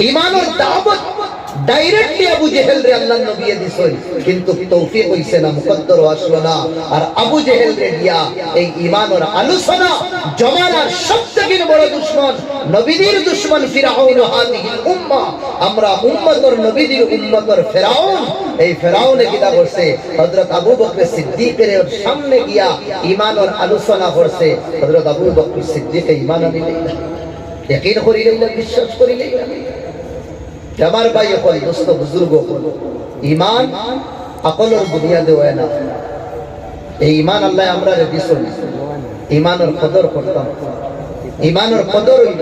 ঈমানের দাওয়াত ডাইরেক্টলি আবু জেহেল রে আল্লাহ নবী দিছেন, কিন্তু তৌফিক হইছে না, মুকদ্দর আসলো না। আর আবু জেহেল রে দিয়া এই ঈমানের আলোচনা জমানার সবথেকে বড় দুশমন, নবীদের দুশমন ফিরাউন হাদিহিল উম্মাহ। আমরা উম্মতর নবীদের উম্মতর ফিরাউন, এই ফিরাউনে কিটা করছে, হযরত আবু বকর সিদ্দিকের সামনে গিয়া ঈমানের আলোচনা করছে। হযরত আবু বকর সিদ্দিক ঈমান আনিলেন না, ইয়াকিন করিলেন না, বিশ্বাস করিলেন না। আমার ভাই হল, দোস্ত বুজুর্গ হল, ঈমান আকলের বুনিয়াদে হয় না। এই ঈমান আল্লাহ আমরা দিছেন, ঈমানের কদর করতাম। ঈমানের কদর হইল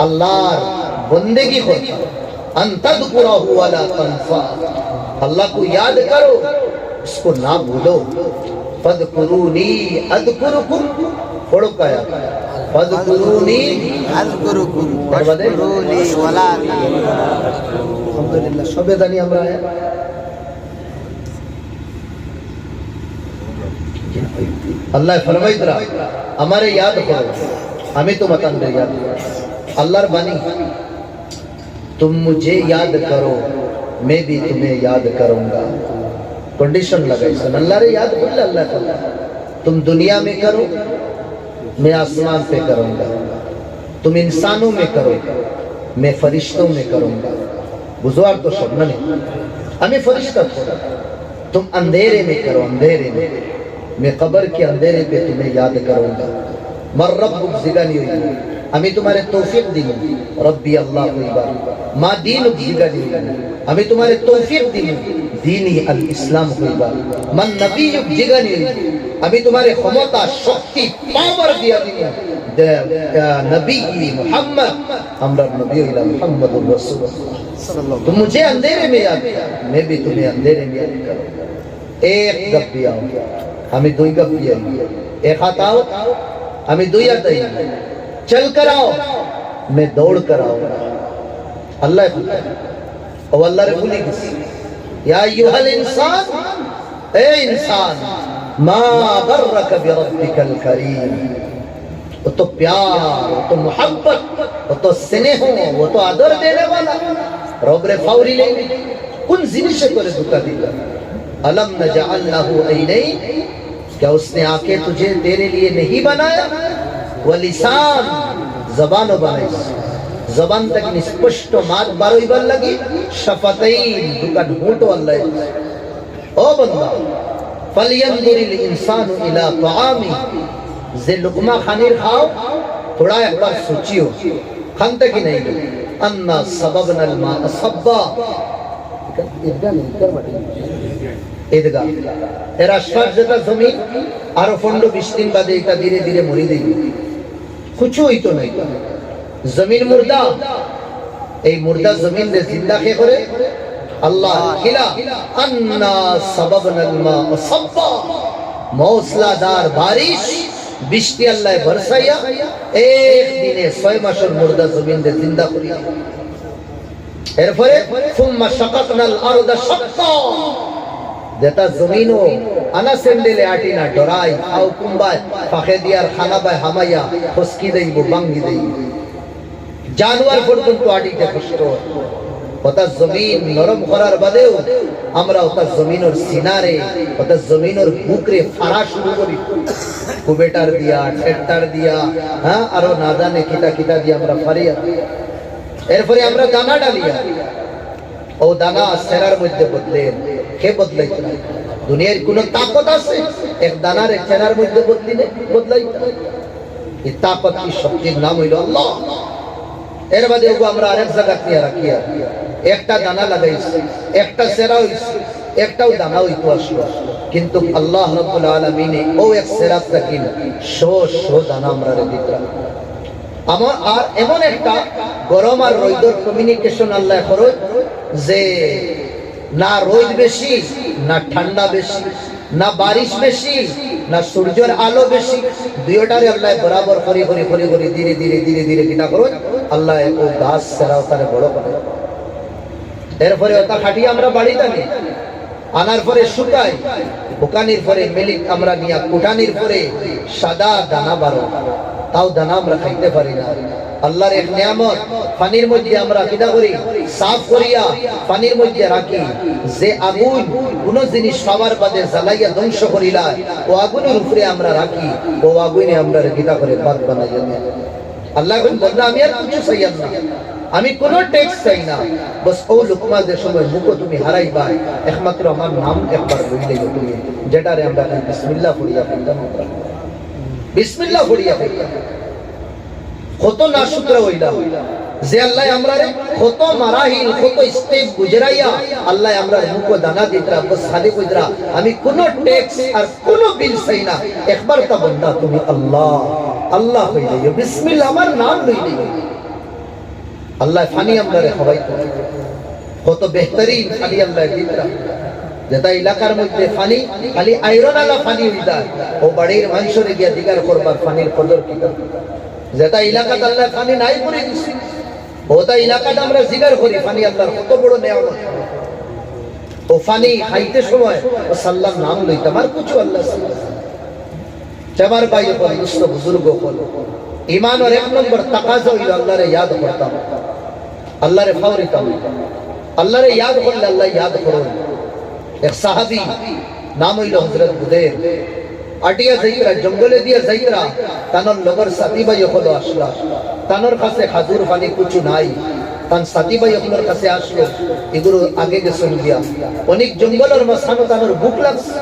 আল্লাহর বন্দেগি করতাম। আনতাযকুরাহু ওয়ালা তানসা, अल्लाह को याद करो, उसको ना भूलो। फदकुरूनी अज़कुरुकुम, पढ़ो क्या? फदकुरूनी अज़कुरुकुम वशकुरूनी वला अल्हम्दुलिल्लाह सबे জানি আমরা। अल्लाह फरमाइतरा हमारे याद करो, हमें तो मत अंदर याद। अल्लाहर बानी, तुम मुझे याद करो, मैं भी तुम्हें याद करूंगा। कंडीशन लगाई सन, अल्लाह रे याद कर ले। अल्लाह ताला तुम दुनिया में करो, मैं आसमान पे करूंगा। तुम इंसानों में करो, मैं फरिश्तों में करूंगा। बुजुर्ग तो शब्द नहीं, हमें फरिश्ता छोड़ा। तुम अंधेरे में करो, अंधेरे में, मैं कब्र के अंधेरे पे तुम्हें याद करूंगा। मर रब्बुक जिगानी हुई, हमें तुम्हारे तौफीक दी, रब्बी अल्लाह हुई। माँ दीन जिगानी हुई, हमें तुम्हारे तौफीक दी, दीनी अल इस्लाम हुई। मन नबी जिगानी हुई, अभी तुम्हारे क्षमता शक्ति पावर दिया दिया नबी की मोहम्मद, हमरा नबी मोहम्मद रसूलुल्लाह। तुम मुझे अंधेरे में याद, मैं भी तुम्हें अंधेरे में याद करूंगा। एक गप भी आओ, हमें दो गप भी आई, एक हाथ आओ, हमें दो याद आई। चल कर आओ, मैं दौड़ कर आऊंगा। अल्लाह और अल्लाह रे बोली या अय्युहल इंसान, ए इंसान, मा गर्रक बिरब्बिकल करीम। वो तो प्यार, वो तो मोहब्बत, वो तो स्नेह, वो तो आदर देने वाला रब रे फावरी ले कुन जिनिस करे धोखा दिया। अलम नजअल लहू ऐनैन, क्या उसने आंखें तुझे तेरे लिए नहीं बनाया? व लिसान, जबान बनाई, जबान तक स्पष्ट मात बारोइबर लगी। शफतैन, दुकान होठो अल्लाह। ओ बंदा, फलियंजुरिल इंसानु इला ताआमी, जे लुकमा खानिर खाओ, थोड़ा एक बार सोचियो, खानते की नहीं लो। अन्ना सबबनल मा सबा, ঈদগাহ এর আশপাশ যেটা জমি, আরো 15-20 দিন বাদে এটা ধীরে ধীরে মরে যাবে, কিছু হইতো নাই। জমিন মুর্দা, এই মুর্দা জমিন রে জিন্দা কে করে আল্লাহ খিলা। আন্না সাবাবনাল মা সাব্বা, মৌসলাদার বারিশ বৃষ্টি আল্লাহ বর্ষাইয়া এক দিনে 6 মাসের মুর্দা জমিন রে জিন্দা করিয়া। এরপরে সুম্মা শাকাকনাল আরদা শাক্কা, যেটা জমিনও আনা সেন্ডেলে আটি না ডরাই আও কুম্বায় ফাঁকে দিয়ার খানা বাই হামাইয়া ফসকি দেইব, বাঙ্গি দেইব, জানোয়ার পর্যন্ত আটিতে কষ্ট। ওটা জমিন নরম করার বাদেও আমরা ওটা জমিনের সিনারে, ওটা জমিনের বুকরে ফাড়া শুরু করি, কুবেটার দিয়া, ট্রেক্টর দিয়া, হ্যাঁ আরো না জানে কিটা কিটা দিয়ে আমরা ফাড়িয়া। এরপরে আমরা দানা ডালিয়া, ও দানা সেরার মধ্যে বদলে কে বদলাইতে না। দুনিয়ার কোন তাকত আছে এক দানার এক সেরার মধ্যে বদলিলে বদলাইতে? এই তাকত কি শক্তির নাম হইল আল্লাহ। এর বাদে আমরা আরেক জায়গা নিয়ে রাখিয়া একটা দানা লাগাইছি, একটা সেরা হইছে, একটাও দানা হইতো আসলো, কিন্তু আল্লাহ রাব্বুল আলামিন ও এক সেরা রাখিল 100 দানা আমরা দিতা। আমার আর এমন একটা গরম আর রোদের কমিউনিকেশন আল্লাহ করে যে না রোদ বেশি, না ঠান্ডা বেশি, না বারিশ বেশি, না সূর্যের আলো বেশি, দুইটারে আল্লাহ বরাবর করে করে করে করে ধীরে ধীরে ধীরে ধীরে কিনা করে আল্লাহ ও গাছ সেরা ওখানে বড় করে। এরপরে ওটা খাটিয়ে আমরা বাড়িতে নিই, আনার পরে শুকাই, শুকানির পরে মেলিক আমরা নিয়ে কুটানির পরে সাদা দানা বারো, তাও দানা আমরা খাইতে পারি না। আল্লাহর এক নিয়ামত পানির মধ্যে আমরা কিনা করি সাফ করিয়া পানির মধ্যে রাখি যে আগুন কোন জিনিস সবার বাদে জ্বালাইয়া ধ্বংস করিলা ও আগুনের উপরে আমরা রাখি ও আগুনে আমরা কিনা করে বাদ বানাইয়া দেয় আল্লাহ বললা আমি আর কিছু চাই না আমি কোনো ট্যাক্স চাই না বস ও লুকমাদের সময় মুখ তুমি হারাইবা একমাত্র আমার নাম একবার বললেই তুমি যেটারে আমরা বিসমিল্লাহ পড়িয়া ফেলতাম বিসমিল্লাহ পড়িয়া ফেলতাম কত না শুকর হইলা যে আল্লাহ আমরারে কত মারাহিল কত স্টেপ গুজরাইয়া আল্লাহ আমরার মুখ দানা দিতরা বস খালি কইতরা আমি কোনো ট্যাক্স আর কোনো বিল চাই না একবার তা বন্ধা তুমি আল্লাহ আল্লাহ হইলে বিসমিল্লাহ আমার নাম লইলে আল্লাহ ফানি আমরারে খাওয়াইতো কত বেহতরিন ফানি আল্লাহ দিতরা যেটা এলাকার মধ্যে ফানি খালি আয়রন আলা ফানি হইতা ও বাড়ির মানুষরে গিয়া দিগার করবার ফানির কদর কি যেটা এলাকাতে আল্লাহ পানি নাই করে দিছে ওটা এলাকাতে আমরা জিগার করি পানি আল্লাহর কত বড় নিয়ামত ও পানি খাইতে সময় ও সাল্লাল্লাহর নাম লইতাম আর কিছু আল্লাহ চাবার ভাই বল দুষ্ট বুজুর্গ বল ঈমানের এক নম্বর তাকাজা হইল আল্লাহরে ইয়াদ করতাম আল্লাহরে ফাওরিতাম আল্লাহরে ইয়াদ করলে আল্লাহ ইয়াদ করুন এক সাহাবী নাম হইল হযরত বুদাইর আটিয়া যাইরা জঙ্গলে দিয়া যাইরা তানর লগর সাথী ভাই হলো আসলা তানর কাছে খাজুর পানি কিছু নাই তান সাথী ভাই হলোর কাছে আসলো এগুলো আগে গেছেন গিয়া অনেক জঙ্গলের মাঝখানে তানর ভুক লাগছে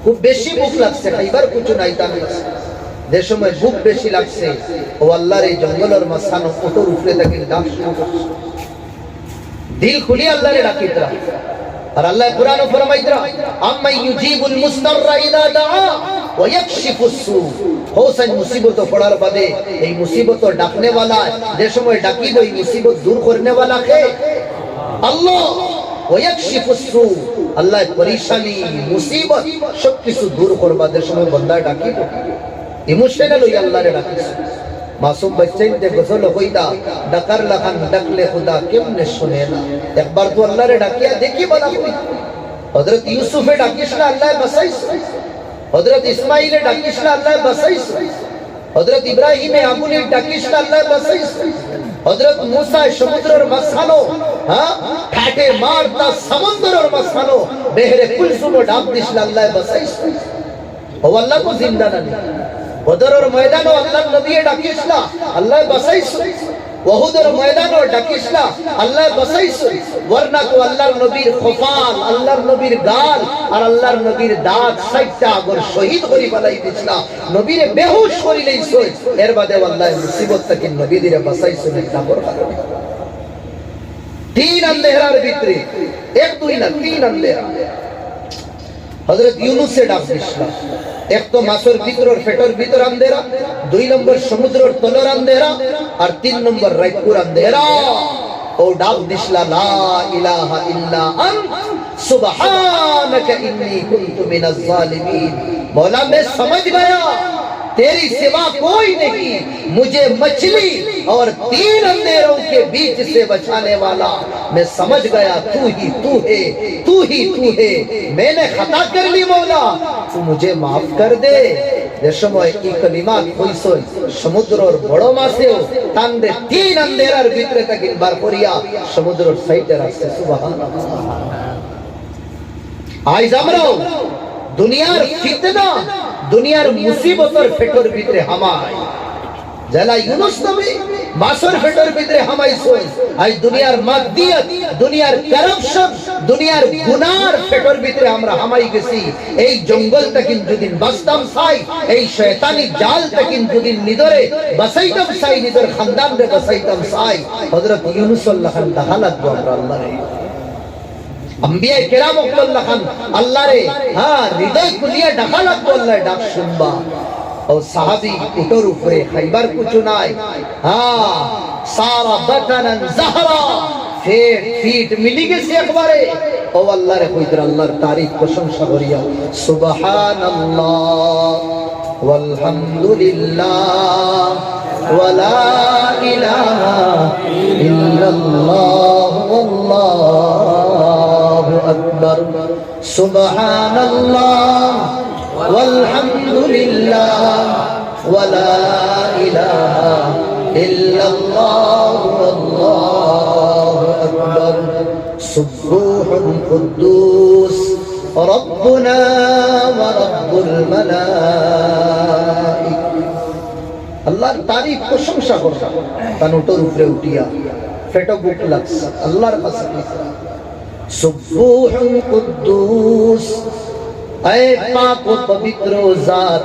খুব বেশি ভুক লাগছে খাইবার কিছু নাই তান যে সময় ভুক বেশি লাগছে ও আল্লাহর এই জঙ্গলের মাঝখানে ওটর উপরে থাকি ডাক শুরু করছে দিল খুলি আল্লাহরে ডাকিতরা আর আল্লাহ কুরআনে ফরমাইতরা আম্মা ইউজিবুল মুস্তাররা ইযা দাআ ওয়া ইয়াকশিফুস সু হোসেন মুসিবত পড়ার বাদে এই মুসিবত ডাকনে वाला যে সময় ডাকিব এই মুসিবত দূর করনে वाला কে আল্লাহ ওয়া ইয়াকশিফুস সু আল্লাহ পরেশানি মুসিবত সব কিছু দূর করবা যে সময় বান্দা ডাকিব ইমোশনাল হই আল্লাহরে ডাকিস মাসুম বাচ্চাইতে গজল কইতা ডাকার লাখান ডাকলে খুদা কেমনে শুনে না একবার তো আল্লাহরে ডাকিয়া দেখি বলা কই হযরত ইউসুফে ডাকিস না আল্লাহ বাসাইস হযরত ইসমাঈলে ডাকিস না আল্লাহ বাসাইস হযরত ইব্রাহিমে আগুনে ডাকিস না আল্লাহ বাসাইস হযরত মুসা সমুদ্রের মাঝখানো হ্যাঁ ফাটে মারতা সমুদ্রের মাঝখানো বেহরে কুলসুম ডাক দিস না আল্লাহ বাসাইস ও আল্লাহ তো জিন্দা না বদরের ময়দানে আল্লাহর নবী ডাকিস না আল্লাহ বাসাইস ওহুদের ময়দানে ডাকিস না আল্লাহ বাসাইস ওয়ারনা তো আল্লাহর নবীর খফাল আল্লাহর নবীর গাল আর আল্লাহর নবীর দাঁত সাইটটা আগর শহীদ করি ফেলাই দিছলা নবীরে বেহুশ করি লইছ এর বাদে আল্লাহ মুসিবত থেকে নবীদের বাসাইস না করবা তিন আল্লাহর ভিতরে এক দুই না তিন আল্লাহ হযরত ইউনূসে ডাক দিছলা এক তো মাছের ভিতরের পেটের ভিতর আন্দেরা দুই নম্বর সমুদ্রের তলের আন্দেরা আর তিন নম্বর রাইপুর আন্দেরা ও ডাক দিছলা লা ইলাহা ইল্লা আনত সুবহানাকা ইন্নী কুনতু মিনাজ জালিমিন मौला मैं समझ गया तेरी सिवा कोई नहीं मुझे मछली और तीन अंधेरों के बीच से बचाने वाला मैं समझ गया तू ही तू है तू ही तू है मैंने खता कर ली मौला तू मुझे माफ कर दे যে সময় এই কলিমা কইছই সমুদ্রের বড় মাছেও টানদে তিন আন্দেরার ভিতরে থাকি বার করিয়া সমুদ্রের সাইডে রাখছে সুবহানাল্লাহ আইজ আমরাও দুনিয়ার ফিতনা দুনিয়ার মুসিবতের পেটের ভিতরে হামাই যারা ইউনূস নবী মাছের পেটের ভিতরে হামাইছই আজ দুনিয়ার মাদদিয়ত দুনিয়ার কারাপশন দুনিয়ার গুনার পেটের ভিতরে আমরা হামাই গেছি এই জঙ্গল থেকে যদি বাঁচতাম চাই এই শয়তানি জাল থেকে যদি নিদরে বাঁচাইতাম চাই নিদর খানদানরে বাঁচাইতাম চাই হযরত ইউনূস আল্লাহ খান তাহালাত আমরা আল্লাহরে अंबिया किराम अल्लाह खान अल्लाह रे हां हृदय खुलिया डाका लागतो अल्लाह डाक सुनबा और साहबी उटर ऊपरे खैबर कुछ नाय हां सारा बदन जहरा फीट मिली गे से अखबारे ओ अल्लाह रे कोई अल्लाहर तारीफ प्रशंसा करिया सुबहानल्लाह वल्हम्दुलिल्लाह वला इलाहा इल्लल्लाह वल्लाहु अकबर सुबहानल्लाह वल्हम्दुलिल्लाह वला इलाहा ইল্লাল্লাহু আল্লাহু আকবার সুবহুন কুদ্দুস রব্বুনা ওয়া রব্বুল মালাইকা। আল্লাহর তারিফ প্রশংসা করবা তান ওটার উপরে উঠিয়া ফেটো বুক লাগছে আল্লাহর কাছে সুবহুন কুদ্দুস ऐ पाक व पवित्र जात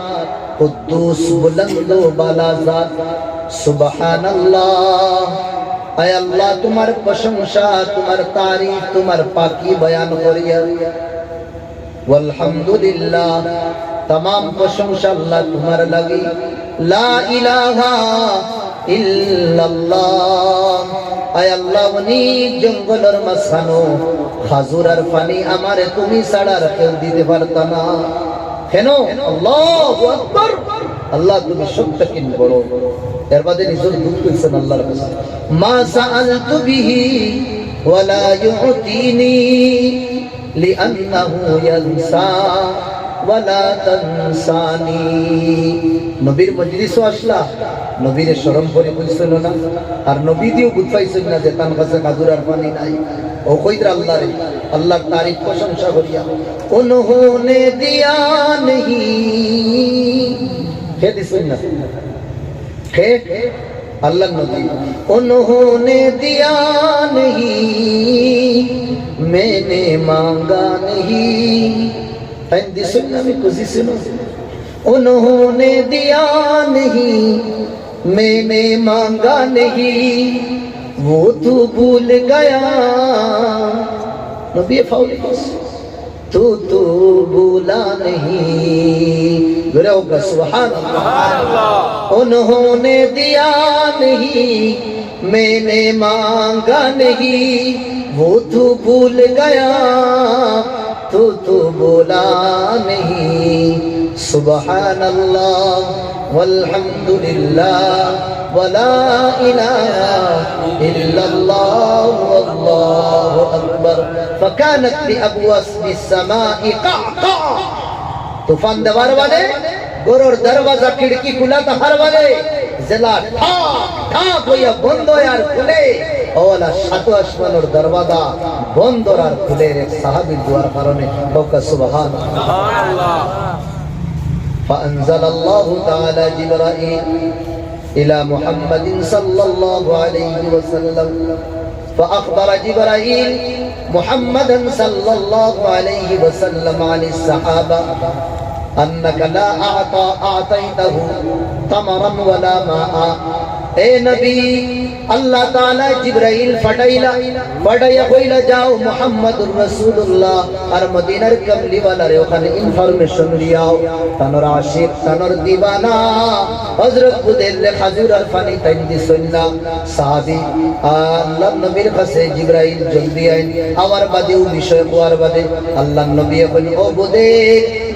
कुद्दूस बुलंद व बाला जात सुबहान अल्लाह। ऐ अल्लाह तुम्हार प्रशंसा तुम्हार तारीफ तुम्हार पाकी बयान करिया वल्हम्दुलिल्लाह तमाम प्रशंसा अल्लाह तुम्हार लगी ला इलाहा इल्लल्लाह। ऐ अल्लाह অনেক জঙ্গলের মাঝখানো খাজুরার পানি আমারে তুমি ছাড়া আর কেউ দিতে পারতা না কেন? আল্লাহু আকবার। আল্লাহ তুমি সত্যকিন বড়। এর বাদে নিজের দুঃখ কইছেন আল্লাহর কাছে মা সাআলতু বিহি ওয়ালা ইউতিনি লিআন্নাহু ইয়ানসা ওয়ালা তানসানি। নবীর মজলিসও আসলা নবীরে শরম করে কইছিল না আর নবী দিও বুঝাইছিল না যে তার কাছে খাজুরার পানি নাই। ও কইরা আল্লাহরে আল্লাহর তারিফ প্রশংসা করিয়া উনহোনে দিয়া নহি কে দিছেন না কে अल्लाह नबी उन्होंने दिया नहीं मैंने मांगा नहीं। हिंदी सुनना में कुछ सुनो उन्होंने दिया नहीं मैंने मांगा नहीं वो तू भूल गया नबी फाउल तू भूला नहीं गुरु का सुभान अल्लाह। उन्होंने दिया नहीं मैंने मांगा नहीं वो तू भूल गया तू बोला नहीं। सुभान अल्लाह वल्हम्दुलिल्लाह वला इलाहा इल्लल्लाह वल्लाहु अकबर। फकानत बिअबवाबि السماء قعقع। तूफान देवार वाले गोरोर दरवाजा खिड़की खुला था हर वाले जला ठाक ठाक হইয়া বন্ধ আর খুলে ওলা সাত আসমানের দরওয়াজা বন্ধ আর খুলে এক সাহাবীর দুয়ার কারণে বকা সুবহানাল্লাহ। فأنزل الله تعالى جبرائيل إلى محمد صلى الله عليه وسلم فأخبر جبرائيل محمدا صلى الله عليه وسلم عن الصحابة أنك لا أعطيته تمرا ولا ماء। ए नबी अल्लाह ताला जिब्राइल फटाइला फटाया কইলা যাও মুহাম্মদুর রাসূলুল্লাহ আর মদিনার কমলি वाला রে ওখানে ইনফরমেশন লিয়াও তানর আশিক তানর দিওয়ানা হযরত বুদের খাজুর আর পানি তাই দিছেন না সাহাবী আল্লাহ নবীর কাছে জিব্রাইল জলদি আইন আমার বাদেও বিষয় কোয়ার বাদে আল্লাহ নবী বলেন ও বুদে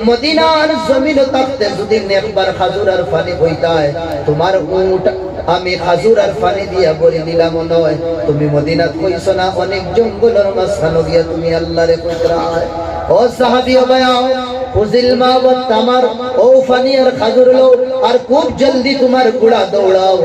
মদিনার জমিন তাকতে যদি একবার খাজুর আর পানি হইতায় তোমার উট আমি খাজুর আর পানি দিয়া বলি দিলাম নয় তুমি মদিনাত কইছো না অনেক জঙ্গলের মাঝখানে গিয়া তুমি আল্লাহরে কইরা ও সাহাবী বায়াও ফুজিল মা ওয়া তামার ও পানি আর খাজুর লো আর খুব জলদি তোমার গুড়া দৌড়াও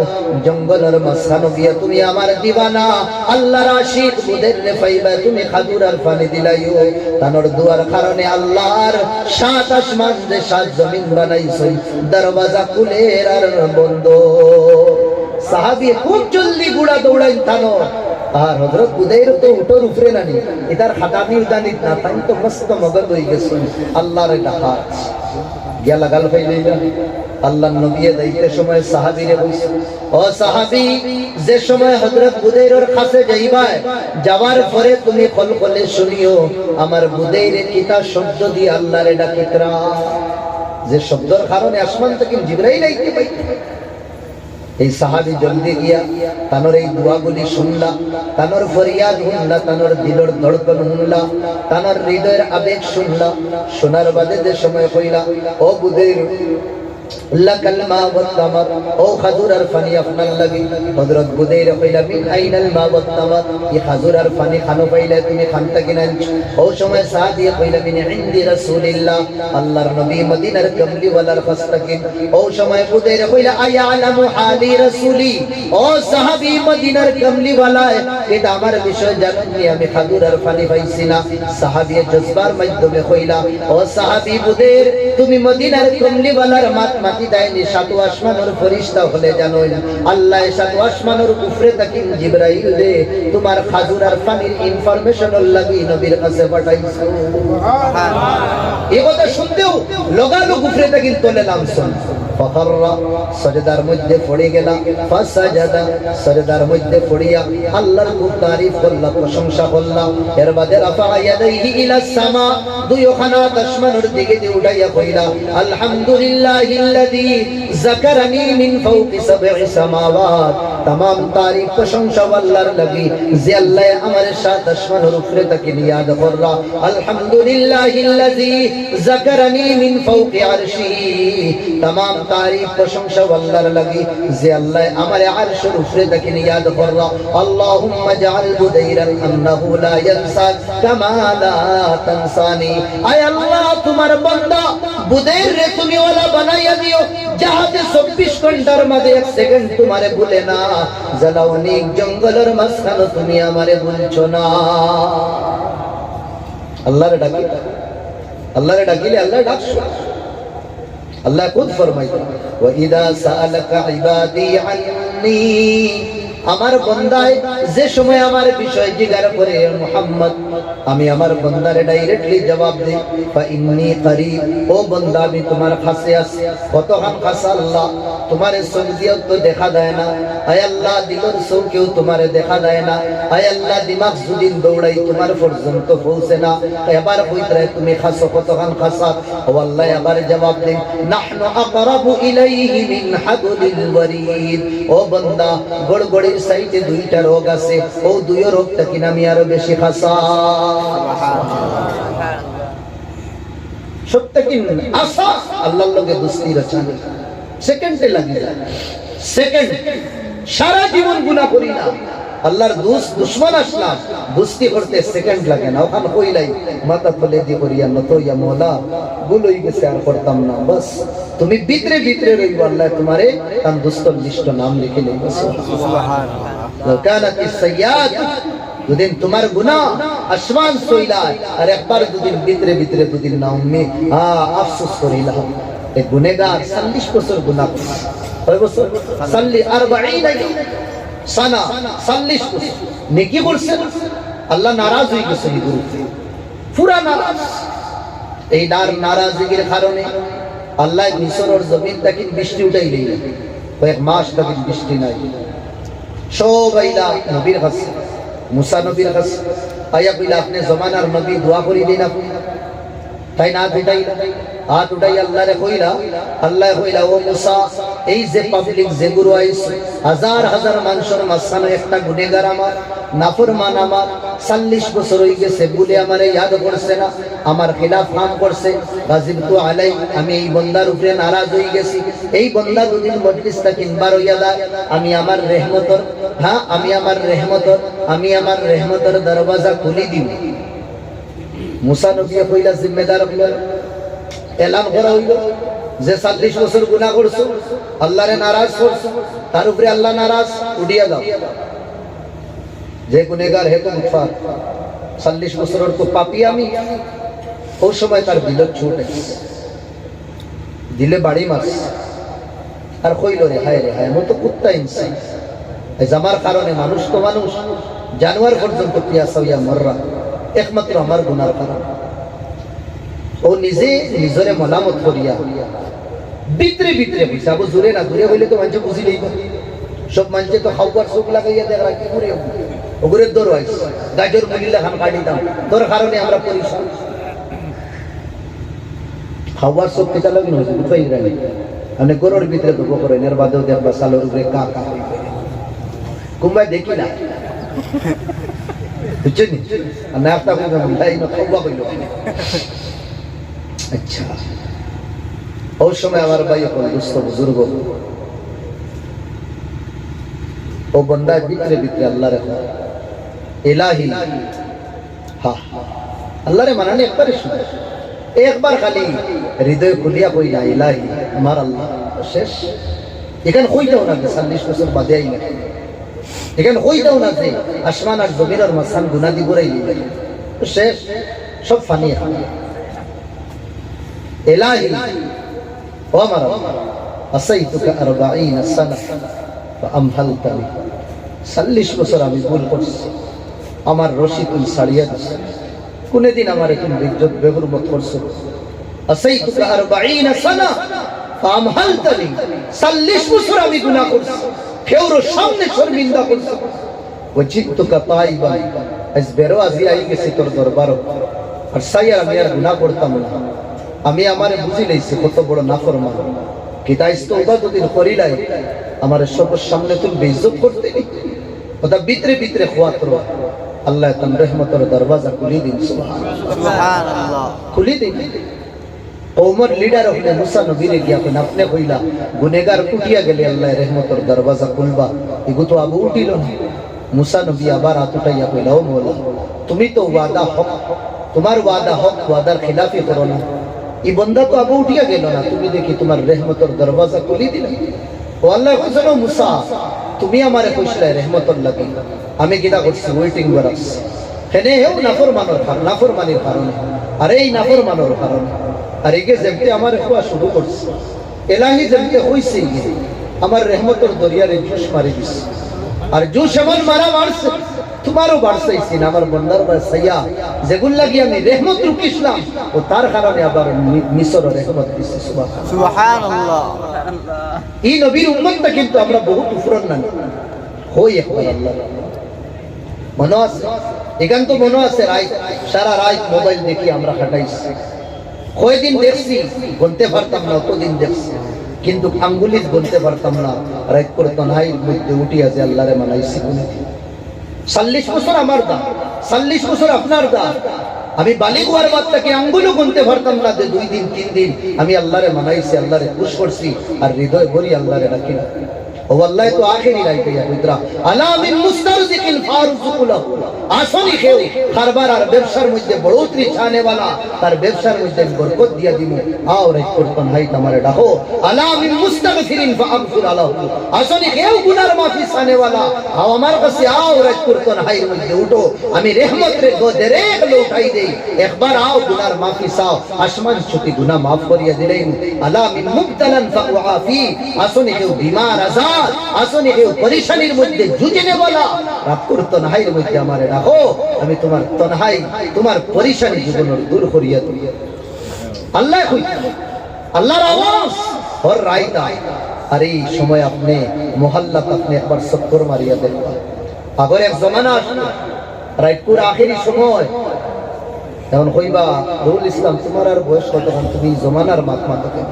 জঙ্গলের মাঝখানে গিয়া তুমি আমার দিওয়ানা আল্লাহর আশিক বুদের রে পাইবা তুমি খাজুর আর পানি দিলাইও তানোর দুয়ার কারণে আল্লাহর সাত আসমান যে সাত জমিন বানাইছই দরওয়াজা খুলের আর বন্ধ। সাহাবী খুব জলদি গুড়া দৌড়াইন থানো আর হযরত বুদাইর তো উটোর উপরে নানি ইদার খাটানি উদানিত না তাই তো মস্ত মগজ হই গেছে আল্লাহর ডাকা গিয়া লাগাল ফাইলাইলা আল্লাহর নবী যাইতে সময় সাহাবীরে বলছে ও সাহাবী যে সময় হযরত বুদাইরের কাছে যাইবা যাওয়ার পরে তুমি কলকলে শুনিও আমার বুদাইরে কিতা শব্দ দিয়ে আল্লাহরে ডাকিতরা যে শব্দের কারণে আসমান থেকে জিবরাইল আইতে পাইতে। এই সাহাবী জলদি গিয়া তানোর এই দোয়াগুলি শুনলা তানোর ফরিয়াদ শুনলা তানোর দিলের ধড়কন শুনলা তানোর হৃদয়ের আবেগ শুনলা শোনার বাদে যে সময় কইলা ও বুদের লাকাল মা ওয়াত তামার ও খাজুর আর পানি আপনার লাগি হযরত বুদাইর কইলা মিন আইনাল মা ওয়াত তামার এই খাজুর আর পানি খানো পাইলে তুমি খানতা কিনা ও সময় সাদি কইলা মিন ইনদি রাসূলিল্লাহ আল্লাহর নবী মদিনার কমলি ওয়ালার ফাস্তাকিন ও সময় বুদাইর কইলা আয়ালামু হালি রাসূলি ও সাহাবী মদিনার কমলি ওয়ালায় এটা আমার বিষয় জানেননি আমি খাজুর আর পানি পাইছি না সাহাবী জজবার মাধ্যমে কইলা ও সাহাবী বুদাইর তুমি মদিনার কমলি ওয়ালার মাটি দেয়নি সাত আসমানের ফেরেশতা হলে জানো আল্লাহ সাত আসমানের উপরে তাকিন জিবরাইল দে তোমার খাজুর আর পানির ইনফরমেশন লাগি নবীর কাছে পাঠাইছো সুবহানাল্লাহ এই কথা শুনতেও লগালগ উপরে তাকিন তোলে নামছেন ফখররা সাজদার মধ্যে পড়ে গেল ফাসাজাদা সাজদার মধ্যে পড়িয়া আল্লাহর খুব তারিফ করলা প্রশংসা করলা এর বাদে রাফা ইয়াদাইহি ইলা সামা দুই খানা আসমানের দিকে দিয়ে উঠাইয়া কইলা আলহামদুলিল্লাহিল্লাযী যাকারানি মিন ফাওকি সাব'i সামাওয়াত तमाम तारीफ प्रशंसा আল্লাহর লাগি যে আল্লাহ আমার সাত আসমানের উপরে তাকে ইয়াদ করলা আলহামদুলিল্লাহিল্লাযী যাকারানি মিন ফাওকি আরশি तमाम तारीफ प्रशंसा আল্লাহর লাগি যে আল্লাহ আমার আরশের উপরে তাকে ইয়াদ করলা আল্লাহুম্মা জাআল বুদাইরান আন্নাহু লা ইয়ানসা কামা লা তানসানি আয় আল্লাহ তোমার বান্দা বুদাইর রে তুমি ওলা বানাইয়া দিও যাহাতে 24 ঘন্টার মধ্যে 1 সেকেন্ড তোমারে ভুলে না জালাওনি জঙ্গলের মাঝখানে তুমি আমারে ভুলছো না আল্লাহরে ডাকিলে আল্লাহ ডাকছো আল্লাহ খুদ ফরমাইতো ওয়া ইদা সাআলাকা ইবাদি আন্নী আমার বান্দায় যে সময় আমার বিষয় জিজ্ঞাসা করে মুহাম্মদ আমি আমার বান্দারে ডাইরেক্টলি জবাব দেই ফা ইন্নী করিব ও বান্দা আমি তোমার কাছে আছি কতক্ষণ কাছে আল্লাহ তোমারে সৌদিও তো দেখা দেয় না আয় আল্লাহ দিলর চৌকেও তোমারে দেখা দেয় না আয় আল্লাহ দিমাগ যদিন দৌড়াই তোমার পর্যন্ত পৌঁছে না এবার কইতরে তুমি খাসো কতক্ষণ খাসা ও আল্লাহ এবার জবাব দেই নাহনু আকরাবু ইলাইহি মিন হাবলিল ওয়ারিদ ও বান্দা গড়গড়ি সাইডে দুইটা রোগ আছে ও দুই রোগটা কিনা আমি আরো বেশি খাসা সত্য কি আশা আল্লাহর লগে দোস্তি রচনা সেকেন্ডে লাগে যায় সেকেন্ড সারা জীবন গুনাহ করি না আল্লাহর দুশমন আসলাম দোস্তি করতে সেকেন্ড লাগে না ওখানে কইলাই মাথা তলে দি করিয়া নত ইয়া মওলা গুলোই গেছে আর করতাম না বাস তুমি ভিতরে ভিতরে রইবা আল্লাহ তোমারে তার দোস্তর লিস্ট নাম লিখে লইবা সুবহানাল্লাহ কানাত ইসয়াত দুদিন তোমার গুনাহ আসমান সইলা আর একবার দুদিন ভিতরে ভিতরে দুদিন না উম্মি আফসোস করিলা এই গুনাহগার 40 বছর গুনাহ কয় বছর 40 সানা 40 বছর নেকি বলছেন আল্লাহ নারাজ হয়ে গেছে এই গুরু পুরা নারাজ এই নারাজগির কারণে আল্লাহ মিশরের জমিন থেকে বৃষ্টি উঠাই দিল কয়েক মাস থেকে বৃষ্টি নাই সব আইলা নবীর কাছে মুসা নবীর কাছে আয়া কইলা আপনি জমানার নবী দোয়া করি দিন আপনি তাই না উঠাই হাত উঠাই আল্লাহরে কইলা আল্লাহ কইলা ও মুসা এই যে পাবলিক যে গুরু আইছে হাজার হাজার মানুষের মাঝখানে একটা গুনাহগার আমার নাফরমান আমার 40 বছর হয়ে গেছে বলে আমারে ইয়াদ করছে না আমার খিলাফ কাম করছে গাজিবতু আলাই আমি এই বান্দার উপরে নারাজ হয়ে গেছি এই বান্দা দুদিন মজলিস থেকে বার হইয়া যায় আমি আমার রহমতের দরওয়াজা খুলি দিব মুসা নবী কইলা জিম্মেদার হইল এলান করা হইল যে 40 বছর গুনাহ করছো আল্লাহরে নারাজ করছো তার উপরে আল্লাহ নারাজ উঠিয়া দাও যে গুনাহগার হে তো মুফার 40 বছরের তো পাপী আমি ওই সময় তার দিল ছুটে দিলে বাড়ি মাস আর কইল রে হায় মতো কুত্তা ইনসান এই জামার কারণে মানুষ তো মানুষ জানোয়ার পর্যন্ত পিয়াসা হইয়া মররা একমাত্র আমার গুনার কারণ ও নিজে নিজরে মলামত করিয়া ভিতরে ভিতরে হিসাব জুড়ে না দূরে হইলে তো মানুষ বুঝি লইব সব মানুষে তো খাওয়ার চোখ লাগাইয়া দেখা কি করে ওগুলোর দর হয় গাজর মুলিলা খান কাটি দাম তোর কারণে আমরা পরিশ্রম খাওয়ার চোখ কেটা লাগলো হয়েছে বুঝাই রানি আপনি গরুর ভিতরে দুঃখ করেন এর বাদেও দেখবা সালোর উপরে কা কুম্বাই দেখি না বুঝছেন না একটা খাওয়া হইল আচ্ছা ওই সময় আমার ভাই এখন দুস্থ বুজুর্গ ও বন্দার ভিতরে ভিতরে আল্লাহ রে ইলাহি হ্যাঁ আল্লাহ রে মানানি একবারে শুনে একবার খালি হৃদয় খুলিয়া কই না ইলাহি আমার আল্লাহ শেষ এখানে কইতাও না যে 40 বছর বাদে আই না এখানে কইতাও না যে আসমান আর জমিনের মাঝখান গুনাহ দি ঘুরাই দিবে শেষ সব ফানি ইলাহি ও আমার আসাইতুকা 40 সানা ফাআমহালতানি 40 বছর আমি ভুল করছি আমার রশি তুই ছাড়িয়া দিস কোনদিন আমার এখন ইজ্জত বেহুরমত করছো আসাইতুকা 40 সানা ফাআমহালতানি 40 বছর আমি গুনাহ করছি কেউর সামনে শর্মিন্দা করছি ওয়াজিতুকা তাইবান আজ বেরো আজি আই গেছি তোর দরবার আর সাইয়া আমি আর গুনাহ করতাম না আমি আমারে বুঝি লইছি কত বড় নাফরমান কিতাইস তওবা যদি করিলাই আমার সবার সামনে তুমি বেইজ্জত করতে ওটা ভিতরে ভিতরে খোয়াতর আল্লাহ তার রহমতের দরওয়াজা খুলে দিন সুবহানাল্লাহ খুলে দিন ওমর লিডার হলে মুসা নবীরে গিয়া কোন আপনি কইলা গুনাহগার উঠিয়া গেলে আল্লাহ রহমতের দরওয়াজা খুলবা এগো তো আবু উঠিল না মুসা নবী আবার হাত উঠাইয়া কইলা ও মওলা তুমি তো ওয়াদা হক তোমার ওয়াদা হক ওয়াদার খিলাফি করো না এই বান্দা তো আবু উঠিয়া গেল না তুমি দেখি তোমার রহমতের দরওয়াজা খুলে দিলা ও আল্লাহ কইলো মুসা তুমি আমারে কইছলে রহমতের লাগি আমি কিটা করছি ওয়েটিং করাস কেনে হেও নাফরমানির কারণে আরে এই নাফরমানের কারণে আর একে যেমতে আমারে খোয়া শুরু করছে এলাহি যেমতে হইছে আমার রহমতের দরিয়ারে জুস মারি দিছে আর জুস এমন মারা মারছে তোমারও বাড়ছাইছি না আমার বন্দার বাড়ছাইয়া যেগুন লাগি আমি রহমত রুকিসলাম ও তার কারণে আবার মিশর রহমত দিছে সুবহানাল্লাহ এই নবীর উম্মতটা কিন্তু আমরা বহুত উফরন না হই একবার আল্লাহ মনে আছে এখান তো মনে আছে সারা রাত মোবাইল দেখি আমরা কাটাইছি কয়দিন দেখছি বলতে পারতাম না অতদিন দেখছি কিন্তু আঙ্গুলিস বলতে পারতাম না রাত করে তনহাইর মধ্যে উঠিয়া যে আল্লাহরে মানাইছি কোনদিন 40 বছর আমার দাম 40 বছর আপনার দাম আমি বালিগ হওয়ার বাদ থেকে আঙ্গুলও গুনতে পারতাম না যে 2 দিন 3 দিন আমি আল্লাহরে মানাইছি আল্লাহরে খুশ করছি আর হৃদয় ভরি আল্লাহরে রাখি না ও আল্লাহ তো আখেরি রাইতে ইয়া পুত্রা আলা মিন মুস্তারজিকিল ফারুকুলা আসনি খেও কারবার আর ব্যবসার মধ্যে বড়োত্রি চানে वाला তার ব্যবসার মধ্যে বরকত দিয়া দিমু আও রাইত করতন হাই তোমারে ডাকো আলা মিন মুস্তাগফিরিন ফাগফির আলাহু আসনি খেও গুনার মাফি চানে वाला আও আমার কাছে আও রাইত করতন হাই মধ্যে উঠো আমি রহমত রে গো দেরেক লউঠাই দেই একবার আও গুনার মাফি চাও আসমান ছুটি গুনাহ maaf করিয়া দিলেন আলা মিন মুবতালান ফাউআফি আসনি খেও বিমার আজাদ আসনি কেউ পরেশানির মধ্যে জুজনে বলা রাত করে তনহাইয়ের মধ্যে আমারে রাখো আমি তোমার তনহাই তোমার পরেশানি জীবনের দূর করিয়া দিই আল্লাহ কই আল্লাহর আওয়াজ হর রাইতা আর এই সময় আপনি মোহাল্লাত আপনি একবার চক্কর মারিয়া দেখবা আগের এক জমানা আসলো রাইতপুর আখেরি সময় এখন কইবা রুল ইসলাম তোমার আর বয়স কত তুমি জমানার মাত মাতকে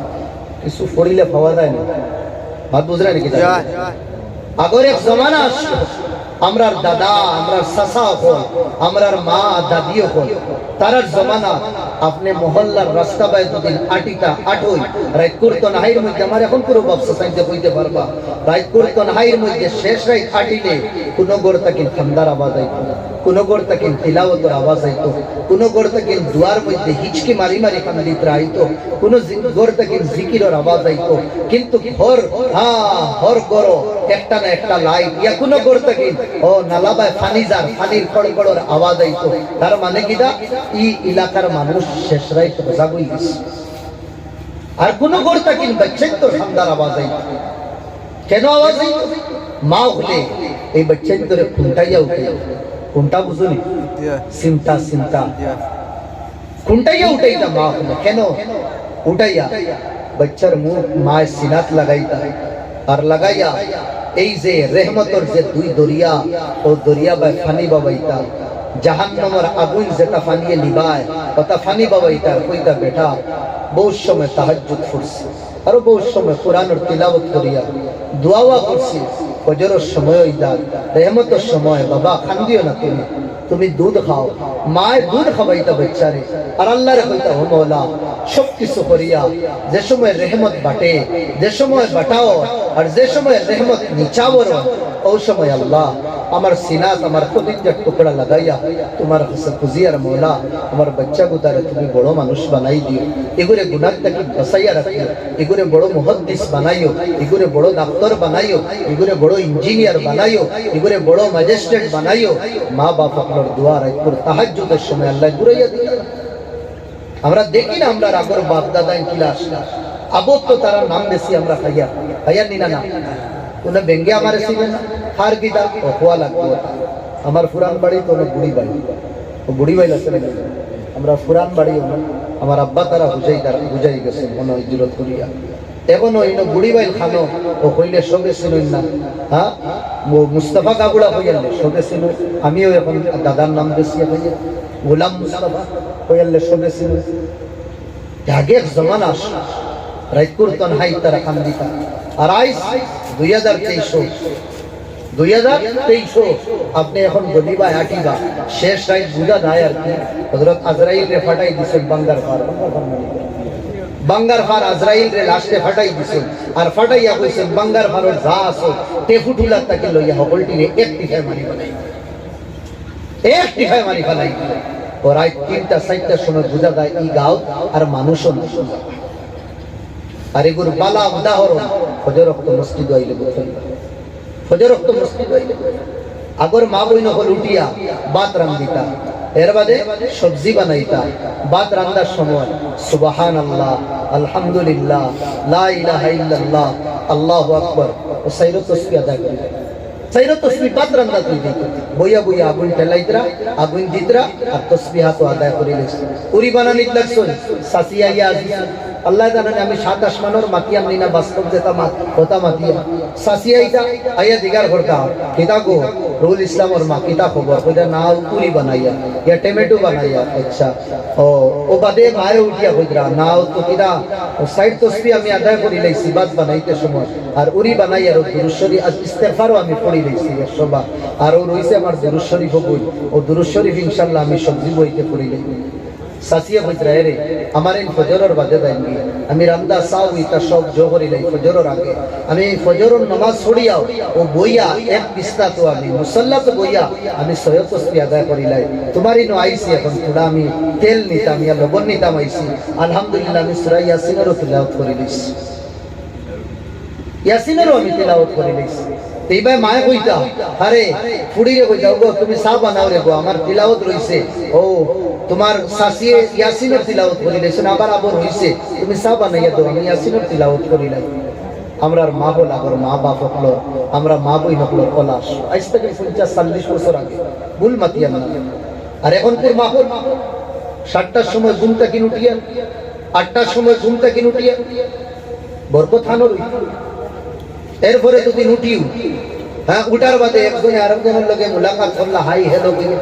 কিছু পড়িলে পাওয়া যায় না বাত বুঝরা নাকি আগের এক জমানা আসলো আমরার দাদা আমরার চাচা হল আমরার মা দাদিও হল তারার জমানা আপনি মহল্লার রাস্তা বাই দুদিন আটিটা আটই রাইত করতন হাইর মধ্যে আমার এখন পুরো ব্যবসা চাইতে কইতে পারবা রাইত করতন হাইর মধ্যে শেষ রাইত আটিলে কোন গড় তাকিন ঠান্ডার আওয়াজ আইতো কোন গড় তাকিন তিলাওয়াতের আওয়াজ আইতো কোন গড় তাকিন দুয়ার মধ্যে হিচকি মারি মারি কান্দিত আইতো কোন গড় তাকিন জিকিরের আওয়াজ আইতো কিন্তু ঘর ঘর করো একটা না একটা লাইট ইয়া কোন গড় তাকিন ও নালাবায় পানি যার পানির খড়খড়ের আওয়াজ আইতো তার মানে কিটা এই এলাকার মানুষ শেষ রাইত রোজা কই গেছে আর কোন গড় তাকিন বাচ্চা তো ঠান্ডার আওয়াজ আইতো কেন আওয়াজ আইতো মা হলে এই বাচ্চা তোরে খুঁটাইয়া উঠে কোনটা বুঝুনি চিন্তা চিন্তা খুঁটাইয়া উঠাইতা মা হলে কেন উঠাইয়া বাচ্চার মুখ মায়ের সিনাত লাগাইতা আর লাগাইয়া এই যে রহমতর যে দুই দরিয়া ও দরিয়া বাই ফানি বাবাইতা জাহান্নামের আগুন যেটা ফানিয়ে নিবায় ওটা ফানি বাবাইতা কইতা বেটা বহুত সময় তাহাজ্জুদ করছি আর বহুত সময় কোরআনের তিলাওয়াত করিয়া দোয়া করছি ফজরের সময় ইদার রহমতের সময় বাবা খান্দিও না তুমি দুধ খাও মায় দুধ খাওয়াইতা বাচ্চারে আর আল্লাহরে কইতা ও মওলা সব কিছু করিয়া যে সময় রহমত বাটে যে সময় বাটাও আর যে সময় রহমত নিচাওর ওই সময় আল্লাহ আমার সিনাত আমার কলিজার টুকরা লাগাইয়া তোমার কাছে খুঁজিয়ার মওলা আমার বাচ্চা গুতারে তুমি বড় মানুষ বানাই দিও এগুরে গুনাহ থেকে বাঁচাইয়া রাখিও এগুরে বড় মুহাদ্দিস বানাইও এগুরে বড় ডাক্তার বানাইও এগুরে বড় ইঞ্জিনিয়ার বানাইও এগুরে বড় ম্যাজিস্ট্রেট বানাইও মা বাপ আপনার দোয়া রাখবো তাহাজ্জুদের সময় আল্লাহ ঘুরাইয়া দিও আমরা দেখি না আমরা আগর বাপ দাদা কিলা আসলা আবদ তো তারা নাম বেশি আমরা খাইয়া খাইয়া নিনা না উনি বেঙ্গে আমার ছিলেন না হার গিতা ও খোয়া লাগতো আমার পুরান বাড়ি তো বুড়ি বাড়ি ও বুড়ি বাড়ি আছে নাকি আমরা পুরান বাড়ি আমার আব্বা তারা বুঝাই গেছে মনে হয় জুরত করিয়া এখনো ইনো বুড়ি বাইল খানো ও কইলে সবে শুনুন না হ্যাঁ মুস্তাফা কাবুড়া কইলে সবে শুনুন আমিও এখন দাদার নাম বেশি হইয়া গোলাম মুস্তাফা কইলে সবে শুনুন আগে এক জমানা আস রাইতপুর তনহাই তারা খান দিতা আর আইস 2023 আপনি এখন বলিবা আটিবা শেষ রাইত বুঝা যায় আর কি হযরত আজরাইল রে ফাটাই দিছেন বাঙ্গার ফার আজরাইল রে লাস্টে ফাটাই দিছেন আর ফাটাইয়া কইছেন বাঙ্গার ফারর যা আছে টেফুটুলা তাকে লইয়া হকলটি রে একটি খায় মারি ফেলাই ও রাত 3টা 4টার সময় বুঝা যায় ই গাও আর মানুষও না আর এগুর বালা উদাহরণ ফজর ওয়াক্ত মসজিদ আইলে বলছেন ফজর ওয়াক্ত মসজিদ আইলে আগর মা বইন হল উঠিয়া ভাত রান্দিতা এর বাদে সবজি বানাইতা ভাত রান্দার সময় সুবহানাল্লাহ আলহামদুলিল্লাহ লা ইলাহা ইল্লাল্লাহ আল্লাহু আকবার ও সাইরত তাসবিহ আদা করি সাইরত তাসবিহ ভাত রান্দা তুই বইয়া বইয়া আগুন ঠেলাইতরা আগুন দিতরা আর তাসবিহ তো আদা করিলে পুরি বানানিত লাগছন সাসিয়া ইয়া আল্লাহ জানে আমি 7 আসমানের মাতিয়াম নিনা বাস্তব যেটা কথা মাতিয়া সাসিয়াইটা আয়া দিগার করতা কিতা গো রুল ইসলাম और মা কিতা খবর কইরা না পুরি বানাইয়া ইয়া টমেটো বানাইয়া আচ্ছা ও বাদে মায়ে উঠিয়া কইরা না তো কিরা সাইড তসবি আমি আদায় করি লাইছি বাদ বানাইতে সময় আর উরি বানাইয়া আর দুরূদ শরীফ ইস্তিগফারও আমি পড়ি লাইছি সবা আর ও রইছে আমার দুরূদ শরীফ বই ও দুরূদ শরীফ ইনশাআল্লাহ আমি সবজি বইতে পড়ি লাইছি সাসিয়া কইরা রে আমার এই ফজরের বাদে দাইনি আমি রান্দা সাও ইতা সব জোহরি লাই ফজরের আগে আমি ফজরের নামাজ ছড়িয়াও ও বইয়া এক বিস্তা তো আমি মুসাল্লা তো বইয়া আমি সৈয়দ তসবিহ আদায় করি লাই তোমারই নো আইছি এখন পুরা আমি তেল নিতাম ইয়া লবণ নিতাম আইছি আলহামদুলিল্লাহ আমি সূরা ইয়াসিনের তিলাওয়াত করি লইছি ইয়াসিনের আমি তিলাওয়াত করি লইছি এইবার মায়ে কইতা আরে ফুড়িরে কইতা গো তুমি সা বানাও রে গো আমার তিলাওয়াত রইছে ও তোমার সাসিয়ে ইয়াসিনের তিলাওয়াত করি লেছেন আবার হইছে তুমি সা বানাইয়া দাও আমি ইয়াসিনের তিলাওয়াত করি লাই আমরার মা বল আগর মা বাপ হলো আমরা মা বই হলো পলাশ আজ থেকে 50-40 বছর আগে ভুল মাতিয়া না আর এখন তোর মা হল 7টার সময় ঘুমটা কিন উঠিয়া 8টার সময় ঘুমটা কিন উঠিয়া বরকত থানোর এরপরে যদি উঠিও হ্যাঁ উঠার বাদে একজনে আরেকজনের লগে মুলাকাত করলা হাই হ্যালো কইলে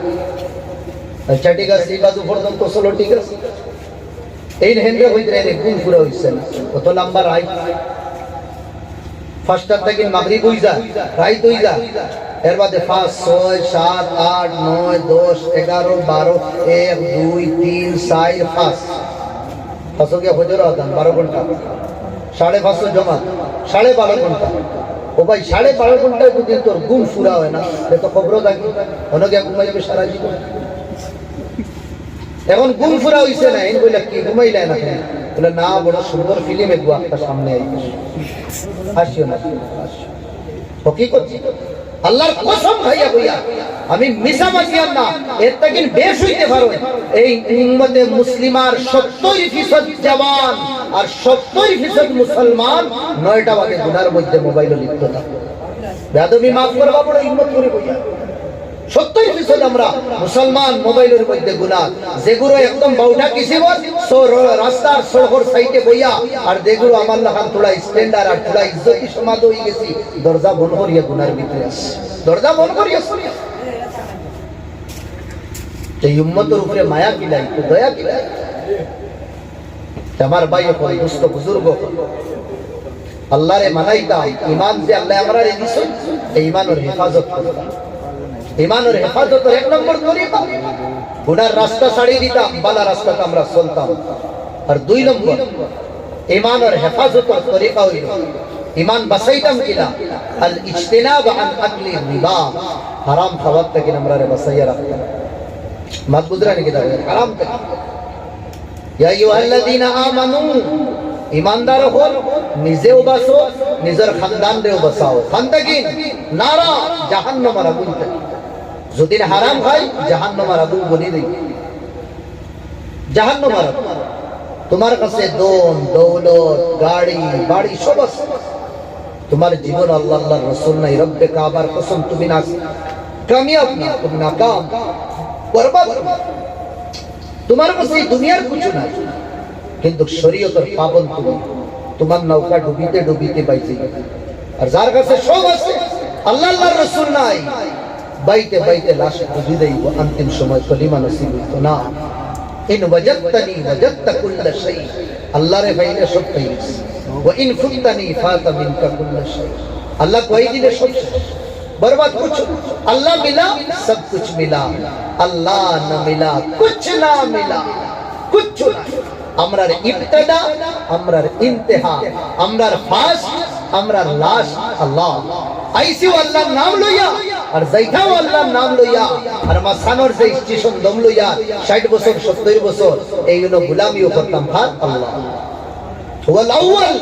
আচ্ছা ঠিক আছে এই বাজু পর্যন্ত চলো ঠিক আছে এই হেন্ডে হইতে রে গুণ পুরো হইছে না কত লম্বা রাইট ফার্স্টার থেকে মাগরিব হই যা রাইট হই যা এর বাদে 5 6 7 8 9 10 11 12 1 2 3 4 5 ফাসো কে ফজর আদান 12 ঘন্টা 5:30 জমা 12.5 ঘন্টা ও ভাই 12.5 ঘন্টায় যদি তোর ঘুম পুরা হয় না তো খবর থাকি অনেকে ঘুমাইবে সারা জীবন এখন ঘুম পুরা হইছে না এই কইলা কি ঘুমাইলা না বলে না বড় সুন্দর ফিল্ম একটু আপনার সামনে আইছে হাসিও না হকিকত আল্লাহর কসম ভাইয়া কইয়া আমি মিছা মাতিয়াম না এর থেকে বেশ হইতে পারো এই উম্মতে মুসলিমার 70% জওয়ান আর 70% মুসলমান 9টা বাজে গুনার মধ্যে মোবাইলে লিপ্ত থাকে বেয়াদবি maaf করবা বড় হিম্মত করে কইয়া 70% আমরা মুসলমান মোবাইলের মধ্যে গুনাহ যেগুলো একদম বাউটা কিসিব রাস্তার সড়কের সাইডে বইয়া আর যেগুলো আমার লাখান থোড়া স্ট্যান্ডার্ড আর থোড়া ইজ্জতি সমাজ হয়ে গেছি দরজা বন্ধ করিয়া গুনার ভিতরে আছে দরজা বন্ধ করিয়া এই উম্মতের উপরে মায়া কিলাই দয়া কিলাই আমার ভাই এখন দুস্থ বুজুর্গ আল্লাহরে মানাইতাম ঈমান যে আল্লাহ আমরারে দিছেন এই ঈমানের হেফাজত করতাম ঈমানের হেফাজতের এক নম্বর তরিকা গুনার রাস্তা ছাড়িয়ে দিতাম ভালো রাস্তাতে আমরা চলতাম আর দুই নম্বর ঈমানের হেফাজতের তরিকা হইল ঈমান বাঁচাইতাম কিনা আল ইজতিনাব আন আকলি রিবা হারাম খাবার থেকে আমরারে বাঁচাইয়া রাখতাম মাত বুঝরা নাকি দাও হারাম থেকে ইয়া আইয়ুহাল্লাযীনা আমানু ईमानदार हो নিজেও বাঁচো নিজের খানদানরেও বাঁচাও খানদাকি নারা জাহান্নামের আগুন থেকে যদি হারাম হয় জাহান্নামের আগুন বনি দেই জাহান্নামের আগুন তোমার কাছে দন দৌলত গাড়ি বাড়ি সব আছে তোমার জীবন আল্লাহর রাসূল নাই রব্বে কাবার কসম তুমি না কামিয়াব না তুমি নাকাম বরবাদ তোমার কাছে দুনিয়ার কিছু নাই কিন্তু শরীয়তের পাবন তুমি তোমার নৌকা ডুবিতে ডুবিতে বাইতে আর যার কাছে সব আছে আল্লাহর রাসূল নাই বাইতে বাইতে লাশ ডুবি দেব অন্তিম সময় কলিমা নসিব হইতো না ইন ওয়াজাদতানি ওয়াজাদতা কুল্ল শাই আল্লাহর বাইরে সব পাইছ ওয়া ইন ফুততানি ফাতা মিনকা কুল্ল শাই আল্লাহ কই দিলে সব बर्बाद कुछ अल्लाह मिला सब कुछ मिला अल्लाह न मिला कुछ ना मिला कुछ ना আমরার ইবতিদা আমরার ইন্তেহা আমরার ফাস আমরার লাশ আল্লাহ আইসিও আল্লাহর নাম লইয়া আর যাইতাও আল্লাহর নাম লইয়া আর মাসানোর যে স্টেশন দম লইয়া 60 বছর 70 বছর এইগুলো গোলামিও করতাম ভাত আল্লাহ হুয়াল আউয়াল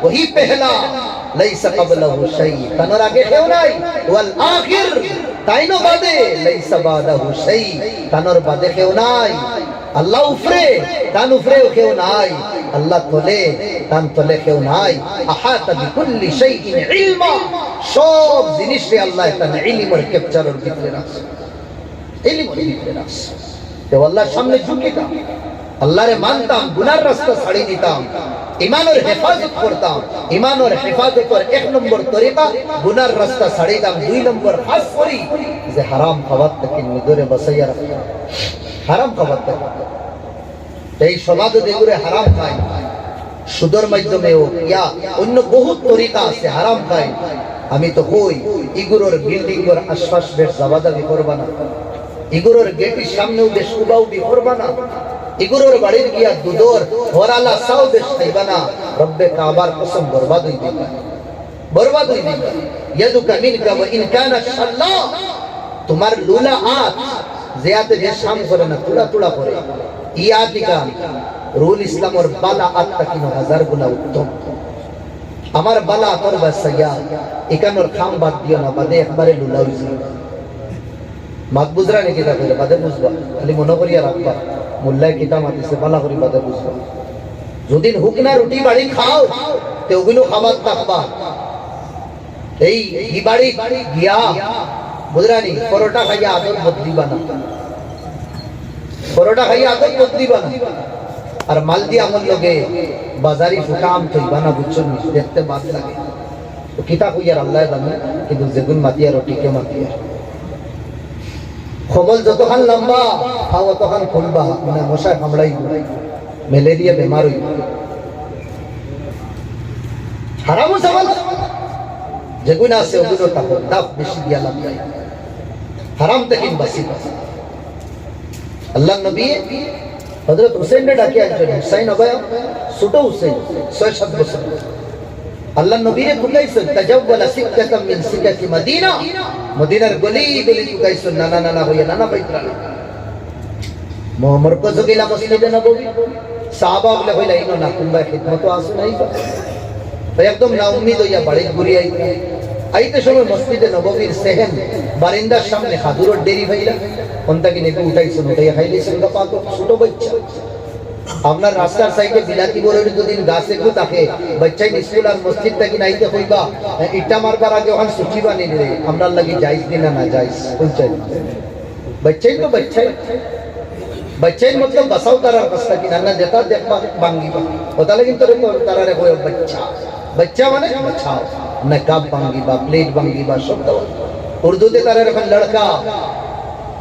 ওহি পহলা লাইসা ক্বাবলাহু শাই তানোর আগে কেউ নাই ওয়াল আখির তাইনো বাদে লাইসা বাদাহু শাই তানোর বাদে কেউ নাই আল্লাহ উফরে তান উফরে কেউ নাই আল্লাহ তলে তান তলে কেউ নাই আহাতা বিকুল্লি শাইইন ইলমা সব জিনিসে আল্লাহ তান ইলমের ক্যাপচারের ভিতরে রাখছে ইলমের ভিতরে রাখছে তো আল্লাহর সামনে ঝুঁকিতাম আল্লাহরে মানতাম গুনার রাস্তা ছাড়িয়ে দিতাম ঈমানের হেফাজত করতাম ঈমানের হেফাজতের এক নম্বর তরিকা গুনার রাস্তা ছাড়িয়ে দিতাম দুই নম্বর খাস করি যে হারাম খাবার থেকে নিজরে বাঁচাইয়া রাখতাম হারাম খাবার থেকে এই সমাজ যেগুলো হারাম খায় সুদের মাধ্যমেও ইয়া অন্য বহুত তরিকা আছে হারাম খায় আমি তো কই ইগুরোর বিল্ডিং এর আশপাশ বেশ জাবাদাবি করবা না ইগুরোর গেটের সামনেও বেশ উবাউবি করবা না ইগুরোর বাড়ির গিয়া দুধর হরালা সাও বেশ খাইবা না রব্বে কাবার কসম বরবাদ হই দিবা বরবাদ হই দিবা ইয়াদুকা মিনকা ওয়া ইন কানা শাল্লাহ তোমার লুলা আত জিয়াতে যে শাম করে না তুলা তুলা করে ইয়াতিকা রুল ইসলামের বালা আত্তা কিনো হাজার গুণা উত্তম আমার বালা করবা সাইয়া একানোর খাম বাদ দিও না বাদে একবারে লুলা হইছে মাত বুঝরা নাকি তা করে বাদে বুঝবা খালি মনে করিয়া রাখবা মোল্লায় কিতাব মাতিছে বালা করি বাদে বুঝবা যদি হুক না রুটি বাড়ি খাও তে ওগুলো খাবার থাকবা এই ই বাড়ি গিয়া বুঝরানি পরোটা খাইয়া আদর বদলিবা না পরোটা খাইয়া আদর বদলিবা না আর মাল দিয়ে আমল লগে বাজারি ফুটাম থইবা না বুঝছো দেখতে বাদ লাগে তো কিতা কইয়ার আল্লাহ জানে কিন্তু যেগুন মাতিয়া রুটিকে মাতিয়া খবল যতখান লম্বা খাও তখন খুলবা মানে মশায় কামড়াই ম্যালেরিয়া বেমার হইব হারামো সওয়াল যেগুন আছে ওগুলো তাকো দাব বেশি দিয়া লাগাই হারাম থেকে বাঁচিবা আল্লাহ নবী হযরত হুসাইন ने ডাকে আনছেন হুসাইন হবে ছোট হুসাইন 6-7 বছর আল্লাহ নবীরে কুকাইছেন তাজাওয়ালা সিক্কাতাম মিন সিক্কাতি মদিনা মদিনার গলি গলি কুকাইছেন নানা নানা হইয়া নানা বাইতরা মরকজ গিলা মসজিদে নববী সাহাবা বলে হইলা ইনো না কুম্বা খিদমত আসে নাই তো একদম না উম্মিদ হইয়া বাড়ি ঘুরি আইতে সময় মসজিদে নববীর সেহেন বারিন্দার সামনে খাদুরের ডেরি ভাইলা কোনটাকে নেবে উঠাইছেন উঠাইয়া খাইলেছেন গা তো ছোট বাচ্চা আপনার রাস্তার সাইডে বিলাতি বড়ের দুদিন গাছে কো থাকে বাচ্চাই স্কুল আর মসজিদ থেকে নাইতে হইবা ইটা মারবার আগে ওখান সুচি বানিয়ে রে আপনার লাগি যাইজ দিনা না যাইজ পঞ্চায়েত বাচ্চাই তো বাচ্চাই মতলব বাসাও তার রাস্তা কি না যেটা দেখবা বাঙ্গিবা ওটা লাগি তো তারারে কই বাচ্চা বাচ্চা মানে বাচ্চাও नकाब बांगीबा प्लेट बांगीबा शब्द उर्दू ते तारे रखन लड़का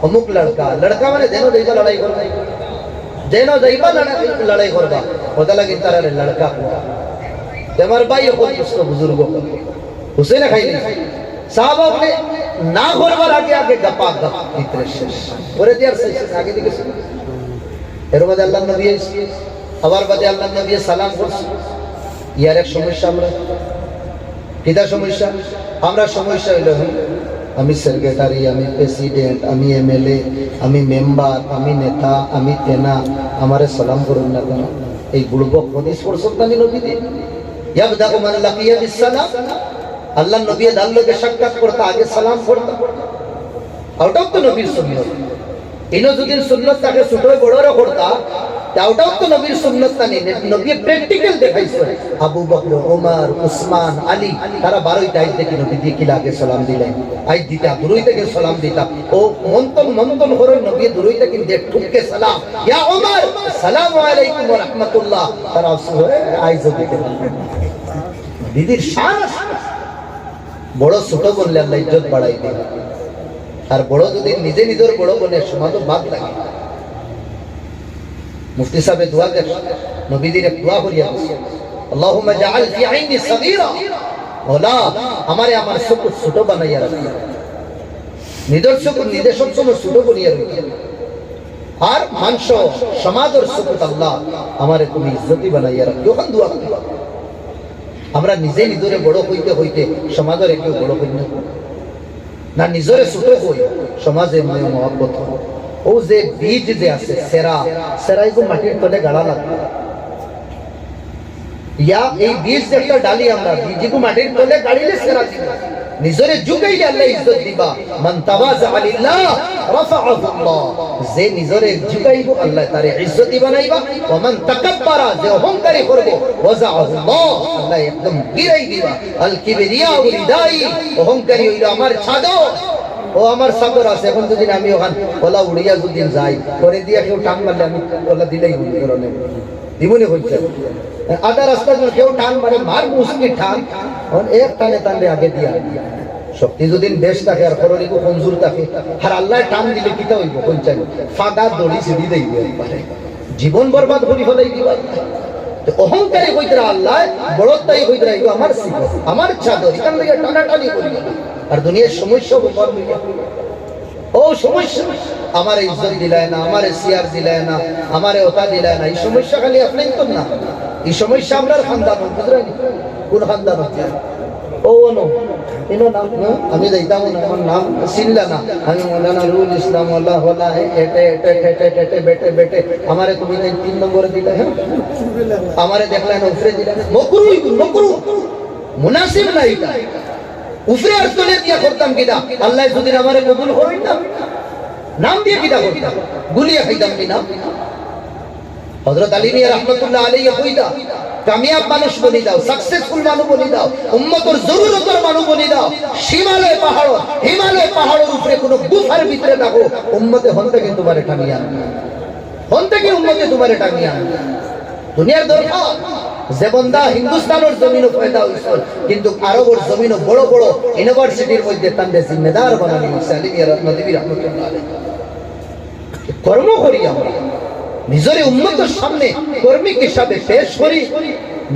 अमुक लड़का माने देनो देइबा लड़ाई करबा देनो देइबा लड़ाई करबा ओदा लगी तारे लड़का আমার ভাই অসুস্থ বুজুর্গ হুসেন খাইনি সাহাবা বলে না করবার আগে আগে গপা গপ ভিতরে শেষ করে দেওয়ার শেষ আগে দিকে এর মধ্যে আল্লাহ নবী আবার বাদে আল্লাহ নবী সালাম করছে ইয়ার এক সমস্যা আমরা কিটা সমস্যা আমরা সমস্যা হইল আমি সেক্রেটারি আমি প্রেসিডেন্ট আমি এমএলএ আমি মেম্বার আমি নেতা আমি তেনা আমারে সালাম করুন না কেন এই বুড়বক হদিস পড়ছেন নবী দিয়ে ইয়াবদাউ মান লাকিয়া বিসসালাম আল্লাহ নবী দাল্লোকে সাক্ষাৎ করতে আগে সালাম করতে ওটাও তো নবীর সুন্নাত ইনো যদি সুন্নাত তাকে ছোট বড়রা করতা ওটাও তো নবীর সুন্নাত নেই নবী প্র্যাকটিক্যাল দেখাইছে আবু বকর ওমর উসমান আলী তারা 12টা আইতে কি নবী দিয়ে কি লাগে সালাম দিলেন আই দিতা দূরই থেকে সালাম দিতা ও মন্তন করে নবী দূরই থেকে দেখ ঠুকে সালাম ইয়া ওমর আসসালামু আলাইকুম ওয়া রাহমাতুল্লাহ তারা আইজ দিতে দিদির শান বড় ছোট বললে আল্লাহ ইজ্জত বাড়াই দেয় আর বড় যদি নিজে নিজের বড় বলে সমাজ বাদ লাগে মুফতি সাহেব দোয়া করে নবীদের দোয়া করিয়া আল্লাহুম্মা জাআল ফি আইনি সাগীরা ওলা আমারে আমার চোখ ছোট বানাইয়া রাখিয়া নিদর্শক সময় ছোট বানাইয়া রাখিয়া আর মানুষ সমাজের চোখ আল্লাহ আমারে তুমি ইজ্জতি বানাইয়া রাখিও ওখান দোয়া করি আমরা নিজে নিজরে বড় হইতে হইতে সমাজের কেউ বড় হই না নিজরে ছোট হই সমাজে মহব্বত ও যে বীজ যে আছে সেরাইগো মাটির তলে গাড়া লাগবে ইয়া এই বীজ একটা ডালি আমরা বীজগো মাটির তলে গাড়িলে সেরা দিবা নিজরে যুগাইলে আল্লাহ ইজ্জত দিবা মান তাওয়াজা লিল্লাহ রাফাআহু আল্লাহ যে নিজরে যুগাইবো আল্লাহ তারে ইজ্জতি বানাইবা ওয়া মান তাকাব্বারা যে অহংকারী করবে ওয়াজাআহু আল্লাহ আল্লাহ একদম গিরাই দিবা আল কিবরিয়া উলিদাই অহংকারী হইল আমার ছাদো ও আমার সাগর আছে এখন যদি আমি ওখান ওলা উড়িয়া যদি যাই করে দিয়া কেউ টান মারলে আমি ওলা দিলেই বলি করনে দিবনি হইছে আধা রাস্তা কেউ টান মারে মার মুসকি টান এক টানে টানলে আগে দিয়া শক্তি যদি বেশ থাকে আর করলি কমজোর থাকে আর আল্লাহ টান দিলে কিটা হইব পঞ্চায়েত ফাঁকা দড়ি সিঁড়ি দেইব একবারে জীবন বরবাদ করি হলেই দিবা অহংকারী হইতরা আল্লাহ বড়তাই হইতরা এগো আমার সিফত আমার চাদর এখান থেকে টানাটানি করি আর দুনিয়ার সমস্যা ও সমস্যা আমার ইজ্জত দিলায় না আমার সিয়ার দিলায় না আমার ওটা দিলায় না এই সমস্যা খালি আপনাই তো না এই সমস্যা আমরার খানদান বুঝলেন কোন খানদান ও নো ইনো নাম আমি যাইতাম না আমার নাম চিনলা না আমি মৌলানা রুল ইসলাম আল্লাহ ওয়ালা এটে এটে এটে এটে বেটে বেটে আমারে তুমি 3 নম্বরে দিলে হ্যাঁ আমারে দেখলেন উপরে দিলে মকরু মুনাসিব না এটা উপরে আর তলে দিয়া করতাম কিনা আল্লাহ যদি আমারে কবুল করেন না নাম দিয়ে কিটা করতাম গুলিয়া খাইতাম কিনা হযরত আলী মিয়া রাহমাতুল্লাহ আলাইহি কইতা কামিয়াব মানুষ বনি দাও সাকসেসফুল মানুষ বনি দাও উম্মতের জরুরতের মানুষ বনি দাও হিমালয় পাহাড়ের উপরে কোন গুফার ভিতরে থাকো উম্মতে হন্তে কিন্তু তোমারে টানিয়া হন্তে কি উম্মতে তোমারে টানিয়া দুনিয়ার দরকার যে বন্দা হিন্দুস্তানের জমিনও পয়দা হইছে কিন্তু আরবের জমিনও বড় বড় ইউনিভার্সিটির মধ্যে তাদের জিম্মেদার বানানি হইছে আলী মিয়া রাহমাতুল্লাহ আলাইহি কর্ম করি আমরা নিজের উম্মতের সামনে কর্মিক হিসাবে পেশ করি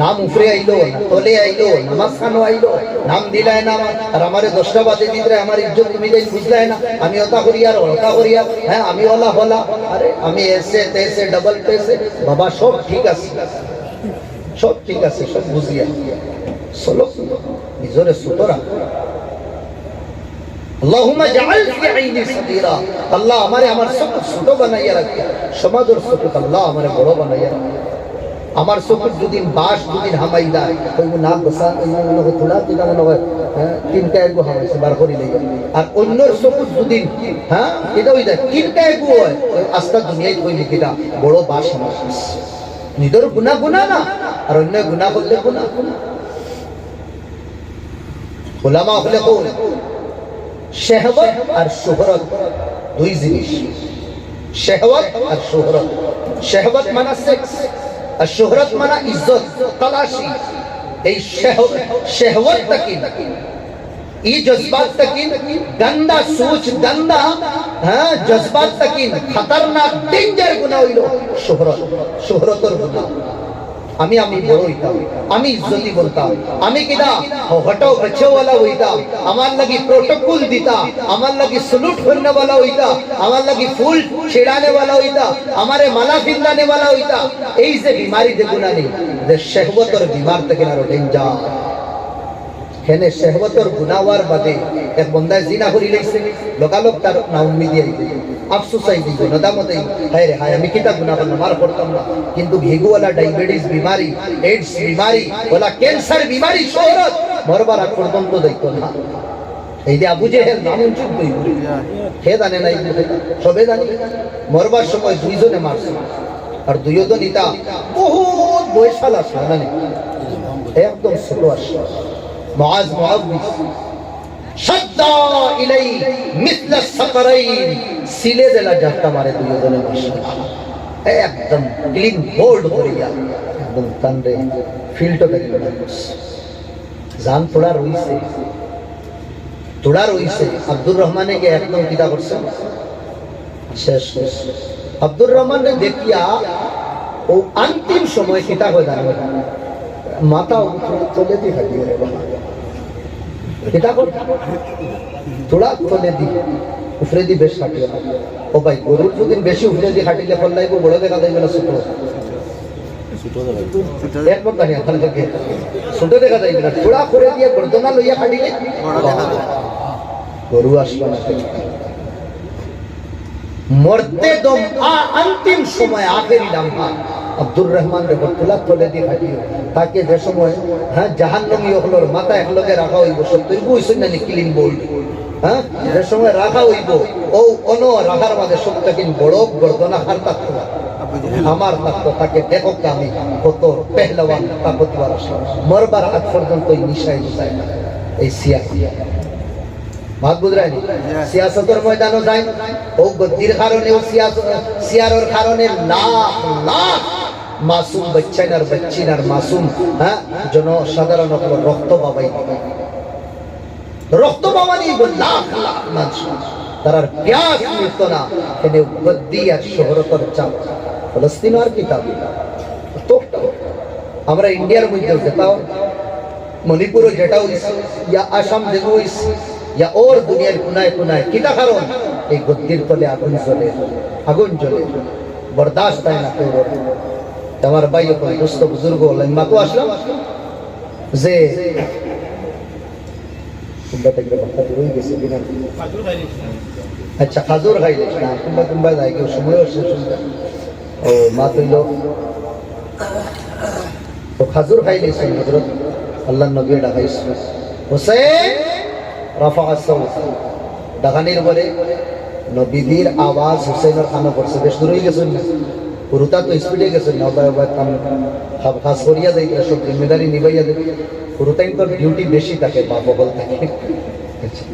নাম উপরে আইলো না তলে আইলো নামাজ খানো আইলো নাম দিলায় না আর আমারে 10টা বাজে দিলে আমার ইজ্জত তুমি যাই বুঝলাই না আমি ওটা করি আর ওটা করি হ্যাঁ আমি ওলা হলা আরে আমি এসে তেসে ডাবল পেসে বাবা সব ঠিক আছে সব ঠিক আছে সব বুঝিয়া চলো নিজরে সুতরা আল্লাহুম্মা জাআল ফি আইনি সাগীরা আল্লাহ আমারে আমার চোখ ছোট বানাইয়া রাখিয়া সমাজের চোখ আল্লাহ আমারে বড় বানাইয়া রাখিয়া আমার চোখ দুদিন বাস দুদিন হামাই দেয় কইব না বসা মনে হয় তোলা কিনা মনে হয় হ্যাঁ 3টা এগো হামাইছে বার করি লই আর অন্যর চোখ দুদিন হ্যাঁ এটা হই যায় 3টা এগো হয় আস্তা দুনিয়ায় কই লিখিটা বড় বাস আমার নিজের গুনাহ না আর অন্য গুনাহ করলে গুনাহ উলামা হলে কোন শাহওয়াত আর শোহরত দুই জিনিস শাহওয়াত আর শোহরত শাহওয়াত মানে সেক্স আর শোহরত মানে ইজ্জত তালাশি এই শাহওয়াত তাকি এই জজবাত তাকি গন্দা সোচ গন্দা হ্যাঁ জজবাত তাকি খতরনাক ডেঞ্জার গুনাহ হইলো শোহরতর গুনাহ আমি বড় হইতাম, আমি ইজ্জতি বলতাম, আমি কিনা হটাও বচ্চেওয়ালা হইতাম, আমার লাগি প্রোটোকল দিতা, আমার লাগি सलूट करने वाला হইতা, আমার লাগি ফুল ছিড়ানে वाला হইতা, আমারে মালা পিন্দানে वाला হইতা। এই যে বিমারি দেখুনা নেই, যে শাহওয়াতের বিমার থেকে না ডেঞ্জার। হেনে শাহওয়াতের গুনাহওয়ার বাদে এক বন্দায় জিনা করি লইছে, লোকালোক তার না উম্মিদি আইছে, আফসোস আইছে, নদামত আই, হায় রে হায় আমি কিতা গুনাহ করলাম, মার করতাম না। কিন্তু ভিগুওয়ালা ডায়াবেটিস বিমারি, এইডস বিমারি, ওলা ক্যান্সার বিমারি শহরত মরবার আগ পর্যন্ত দেখতো না। এই যে আবু জেহেল নামুন চুপ কই হে জানে না, সবে জানি মরবার সময় দুইজনে মারছে, আর দুইজন ইতা বহুত বয়সাল আছে না, একদম ছোট আছে। মুআজ মুআবিস শাদ্দা ইলাই মিথলা সাকরাইন, সিলে দেলা জাটটা মারে দুইজনে মারছে, একদম ক্লিন বোল্ড করিয়া একদম তানরে ফিল্টো করিয়া জান থোড়া রইছে, তোড়া রইছে। আব্দুর রহমানে কে একদম কিতা করছে শেষ। আব্দুর রহমানে দেখিয়া ও অন্তিম সময় কিতা হয়ে দাঁড়াবে, মাথা চলে দি হাঁটিয়ে রে বাবা কিতা কর, তোড়া চলে দি উফরে দি বেশ হাঁটিয়ে না। ও ভাই গরুর যদি বেশি উফরে দি হাঁটিলে ফল লাগবে, বড় দেখা যাইবে না ছোট, একবার গাড়ি এখন থেকে ছোট দেখা যাইবে না, তোড়া করে দিয়ে গর্দনা লইয়া হাঁটিলে গরু আসবে না। মরতে দম অন্তিম সময় আখেরি লম্হা আব্দুর রহমান রে বর্তলা তোলে দিয়ে হাঁটিয়ে, তাকে যে সময় হ্যাঁ জাহান্নামী হলোর মাথা একলগে রাখা হইব, সত্যি বুঝছেন না ক্লিন বোল্ড, হ্যাঁ যে সময় রাখা হইব ও অন রাখার মাঝে সবটা কিন্তু বড় গর্দনা হার থাকতো, আমার থাকতো, তাকে দেখো আমি কত পেহলওয়ান তাকতওয়ার মরবার আগ পর্যন্ত নিশাই যায় না। এই সিয়াসতের ময়দানও যায়, ও গদ্দির কারণে, সিয়ারের কারণে লাখ লাখ মাসুম বাচ্চান আর বাচ্চিন আর মাসুম হ্যাঁ জনসাধারণ রক্ত পাবাই, রক্ত পাবানি লাখ লাখ মানুষ তার প্যাস মিলত না। এনে গদ্দি আর শহরতর চাপ ফলস্তিন আর কিতাব তো আমরা ইন্ডিয়ার মধ্যে যেটাও, মণিপুরও যেটা হইছে, ইয়া আসাম যেটা হইছে, ইয়া ওর দুনিয়ার কোনায় কোনায় কিতা কারণ এই গদ্দির তলে আগুন জ্বলে, আগুন জ্বলে বরদাস্ত হয় না কেউ। আমার ভাই দোস্ত বুজুর্গ মাতো আসলাম যে আচ্ছা খাজুর খাইলে না কিংবা কিংবা যাই কেউ সময় ও মা তৈল তো খাজুর খাইলে হজরত আল্লাহ নবী ডাকাইস হুসেন রাফা ডাকানির বলে নবীর আওয়াজ হুসেনের কানে পড়ছে, বেশ দূর হয়ে গেছেন না, পুরুতা তো স্পিডে গেছেন না, খাস করিয়া যাই সব জিম্মেদারি নিবাইয়া দেবে, পুরুতাই তো ডিউটি বেশি থাকে বা বগল থাকে।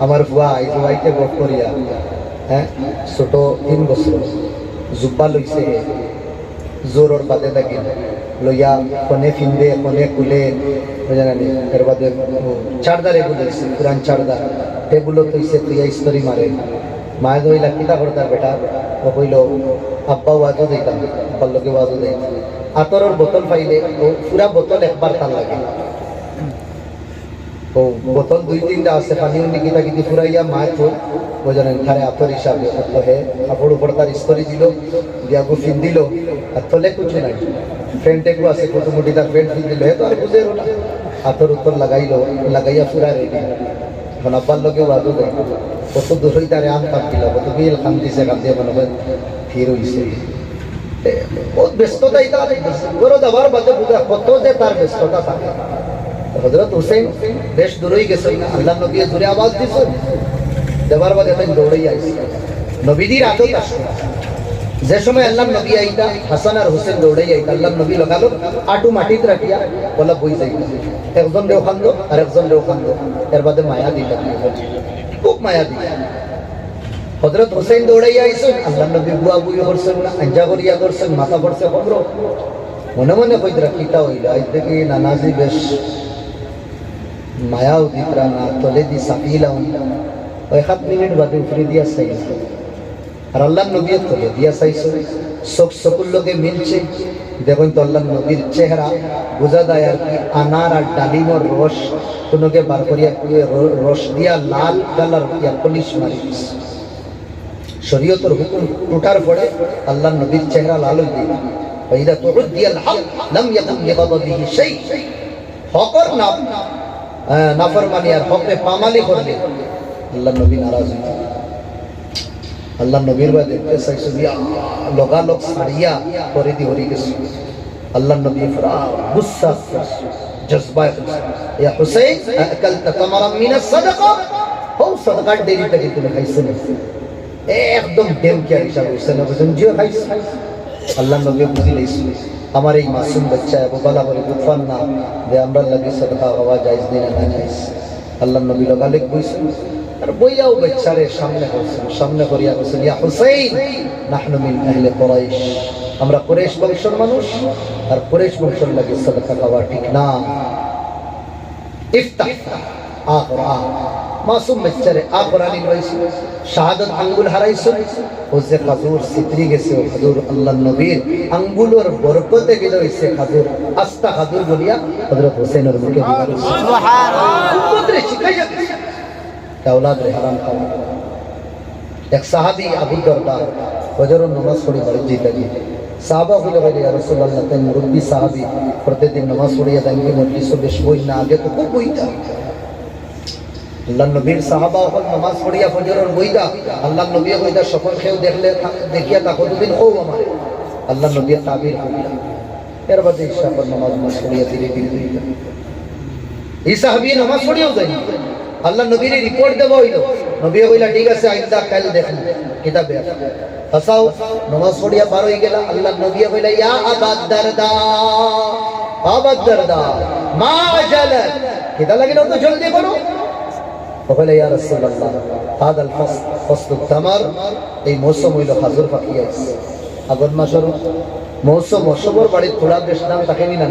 আমার বুয়া এই বুয়াইকে বক করিয়া হ্যাঁ ছোট 3 বছর জুব্বা লইছে, জোরর বাদে থাকি লইয়া কোনে ফিন্দে কোনে কুলে জানি, এর বাদে চারদারে বুঝেছে পুরান চারদার টেবুলো তৈছে তুইয়া স্তরি মারে, মায়ে ধরিলা কিতা করতাম বেটা, ও কইল আব্বা ওয়াজও দিতাম, আব্বার লোকে ওয়াজও দিতাম, আতরের বোতল পাইলে ও পুরা বোতল একবার টান লাগে, ও বোতল 2-3টা আছে পানি উনি কিতা কিতি ফুরাইয়া মায়ের তো ও জানেন খারে আতর হিসাবে হে কাপড় উপর তার স্তরি দিল, দিয়া গুফিন দিল, আর তলে কিছু নাই, ফ্রেন্টে গু আছে কুটুমুটি তার ফ্রেন্ড ফিন দিল, হে তো আর বুঝে না, আতর উত্তর লাগাইলো, লাগাইয়া ফুরা রেডি। এখন আব্বার লোকে ওয়াজও দেয়, কত দূর হই তারে আম কাপ দিল, কত বিল খাম দিছে, কাম দিয়ে মনে হয় ফির হইছে, বহুত ব্যস্ততা এটা গরো দেওয়ার বাদে বুঝা কত যে তার ব্যস্ততা থাকে। হযরত হুসেন বেশ দূরে গেছে, আল্লাহ নবী জোরে আওয়াজ দিছে, দেওয়ার বাদে তাই দৌড়াই আইছে। নবীদের আদত আছে, যে সময় আল্লাহ নবী আইতা হাসান আর হুসেন দৌড়াই আইতা, আল্লাহ নবী লাগালো আটু মাটিত রাখিয়া বলা বই যাইতা, একজন রেও খান্দো আর একজন রেও খান্দো, এর বাদে মায়া দিতা, খুব মায়া দিতা। হযরত হুসেন দৌড়াই আইছেন, আল্লাহ নবী বুয়া বুই করছেন না, আঞ্জা করিয়া করছেন, মাথা পড়ছে খবর, মনে মনে কইরা কিতা হইল, আজ থেকে নানাজি বেশ মায়াও দিতরা না, তলে দি সাপিলাম, ওই 7 মিনিট বাদে উপরে দিয়া চাইল, আর আল্লাহর নবীর তো দিয়া চাইছো সব সকল লোকে মিলছে দেখুন তো আল্লাহর নবীর চেহারা বোঝা যায় আর কি আনার আর ডালিমর রস কোনোকে বার করিয়া রস দিয়া লাল কালার দিয়া পলিশ মারি শরীয়তের হুকুম টুটার পরে আল্লাহর নবীর চেহারা লাল হয়ে যায় ফাইদা তুদিয়াল হক লাম ইয়াকুন লিগাদাবিহি শাই হকর নাম নাফরমানি আর হকরে পামালি করলে আল্লাহর নবী নারাজ হয় আল্লাহ নবীর বা দেখতে চাইছো দিয়া লগালগ সারিয়া করে দি হরি গেছে আল্লাহ নবী ফরা গুসসা জজবা ইয়া হুসাইন আকালতা তামারাম মিনাস সাদাকা হও সাদাকার দেরি থেকে তুমি খাইছো না একদম ডেম কে হিসাব হইছে না বুঝুন জিও খাইছো আল্লাহ নবী বুঝিলেইছে আমার এই মাসুম বাচ্চা আবু বালা বলে বুঝফান না যে আমরা লাগি সাদাকা হওয়া জায়েজ দিনা না জায়েজ আল্লাহ নবী লগালগ কইছে আর বইয়াও বেচারে সামনে করিয়া বলছেন ইয়া হুসাইন নাহনু মিন আহলে কুরাইশ আমরা কুরাইশ বংশের মানুষ আর কুরাইশ বংশের লাগি সাদাকা খাওয়া ঠিক না ইফতাহ আখরা মাসুম বেচারে আখরানি রইছে শাহাদাত আঙ্গুল হারাইছে ও যে খাজুর সিতরি গেছে ও খাজুর আল্লাহর নবীর আঙ্গুলের বরকতে গেল হইছে খাজুর আস্তা খাজুর বলিয়া হযরত হুসাইনের মুখে দিল সুবহানাল্লাহ উম্মতরে শিখাইয়া औलाद रे हराम खाओ एक साहबी अबू दरदा फजर नमाज पढ़ी बड़ी जीता जी साहबा बोले भाई या रसूल अल्लाह ते मुरब्बी साहबी प्रति दिन नमाज पढ़ी जाएंगे मुरब्बी सो बेशोई ना आगे तो खूब बोईता अल्लाह नबी साहबा और नमाज पढ़ी फजर और बोईता अल्लाह नबी बोईता सफर खेव देख ले देखिया ता खुद दिन हो हमारे अल्लाह नबी ताबीर हो गया फिर बाद इशा पर नमाज पढ़ी धीरे धीरे ये साहबी नमाज पढ़ी हो जाएगी আল্লাহ নবীর রিপোর্ট দেব হইলো নবী কইলা ঠিক আছে আইন্দা কাল দেখুন কিতাবে ফাসাও নামাজ পড়িয়া বার হই গেল আল্লাহ নবী কইলা ইয়া আবাদ দারদা মা আজালাক কিদা লাগিলো তো জলদি করো কইলা ইয়া রাসূলুল্লাহ হাদাল ফাসল তামার এই মৌসুম হইলো খাজুর পাকিয়া আছে আগন মাসের মৌসুম অসবর বাড়ি থোড়া বেশ দাম থাকেনি না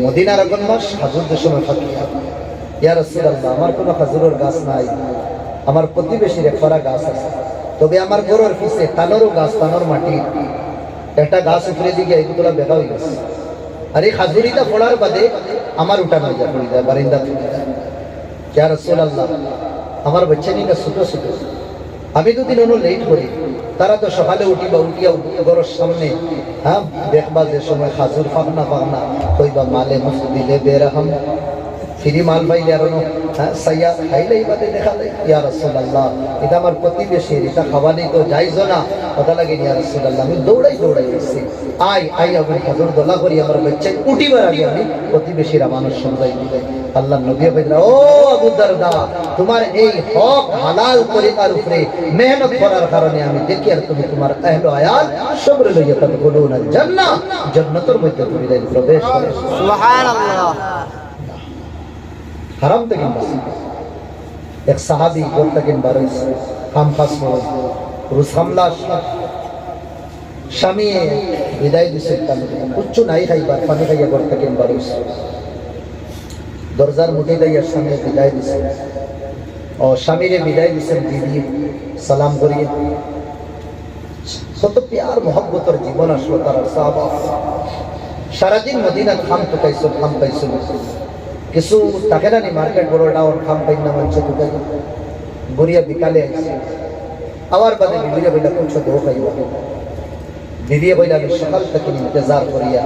মদিনার আগন মাস খাজুর দেশমে পাকিয়া ইয়া রাসূলুল্লাহ আমার কোনো খাজুরের গাছ নাই আমার প্রতিবেশীর একফারা গাছ আছে তবে আমার ঘরের পিছে তানোরও গাছ তানোর মাটি একটা গাছ উপরে দিকে এইগুলা বেকা হয়ে গেছে আর এই খাজুরিটা পড়ার বাদে আমার উঠানো যায় পড়ে যায় বারিন্দা থেকে ইয়া রাসূলুল্লাহ আমার বাচ্চা নিয়ে ছোট ছোট আমি দুদিন অনু লেট করি তারা তো সকালে উঠিবা উঠিয়া ঘরের সামনে হ্যাঁ দেখবা যে সময় খাজুর ফাগনা কইবা মালে মুফতি দিলে বেরহম ফ্রি মাল পাইলে আর সাইয়া খাইলেই বাদে দেখালে ইয়া রাসূলুল্লাহ এটা আমার প্রতিবেশী এটা খাওয়ানি তো যাইজ না কথা লাগে ইয়া রাসূলুল্লাহ আমি দৌড়াই আসছি আই আমি খাজুর দোলা করি আমার বাচ্চা উঠিবার আগে আমি প্রতিবেশীরা মানুষ সমঝাই দিলে আল্লাহ নবী বললেন ও আবু দারদা তোমার এই হক হালাল তরিকার উপরে মেহনত করার কারণে আমি দেখি আর তুমি তোমার আহলে আয়াল সবরে লইয়া তাদখুলুনা জান্নাহ জান্নাতের মধ্যে তুমি প্রবেশ করো সুবহানাল্লাহ হারাম থেকে এক সাহাবী ঘর থেকে বারইস কাম কাজ করে রুস হামলা স্বামী বিদায় দিছে উচ্চ নাই খাইবার পানি খাইয়া ঘর থেকে বারইস দরজার মুঠি দিয়ে স্বামী বিদায় দিছে ও স্বামীরে বিদায় দিছেন দিদি সালাম করিয়ে কত প্যার মোহব্বতের জীবন আসলো তার সাহাবা সারাদিন মদিনার খাম পাইছো কিছু থাকে না নি মার্কেট বড় ডাউন খাম পাই না মঞ্চে ঢুকে গড়িয়া বিকালে আবার বাদে বিবিরে বইলা কোন ছোট খাইবা দিদি বইলা আমি সকাল থেকে ইন্তজার করিয়া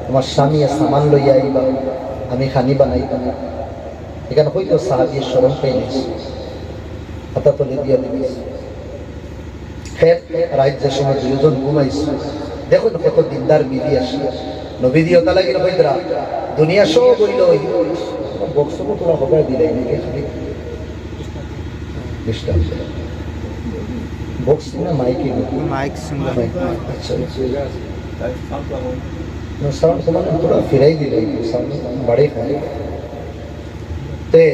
তোমার স্বামী সামান লইয়া আইবা আমি খানি বানাইতাম এখানে হয়তো সাহাবী শরম পেয়ে নিয়েছি হাতা তো দিয়া দিবি ফের রাত যে সময় দুজন ঘুমাইছে দেখুন কত দিনদার বিবি আসে নবী দিও তা লাগিল বৈদরা দুনিয়া সব হইল বক্স তো তোরা হবে দিলাই নাকি খালি ডিস্টার্ব বক্স না মাইক শুনবা আচ্ছা না সাউন্ড সমান তোরা ফিরাই দিলাই সাউন্ড বড়ে খালি তে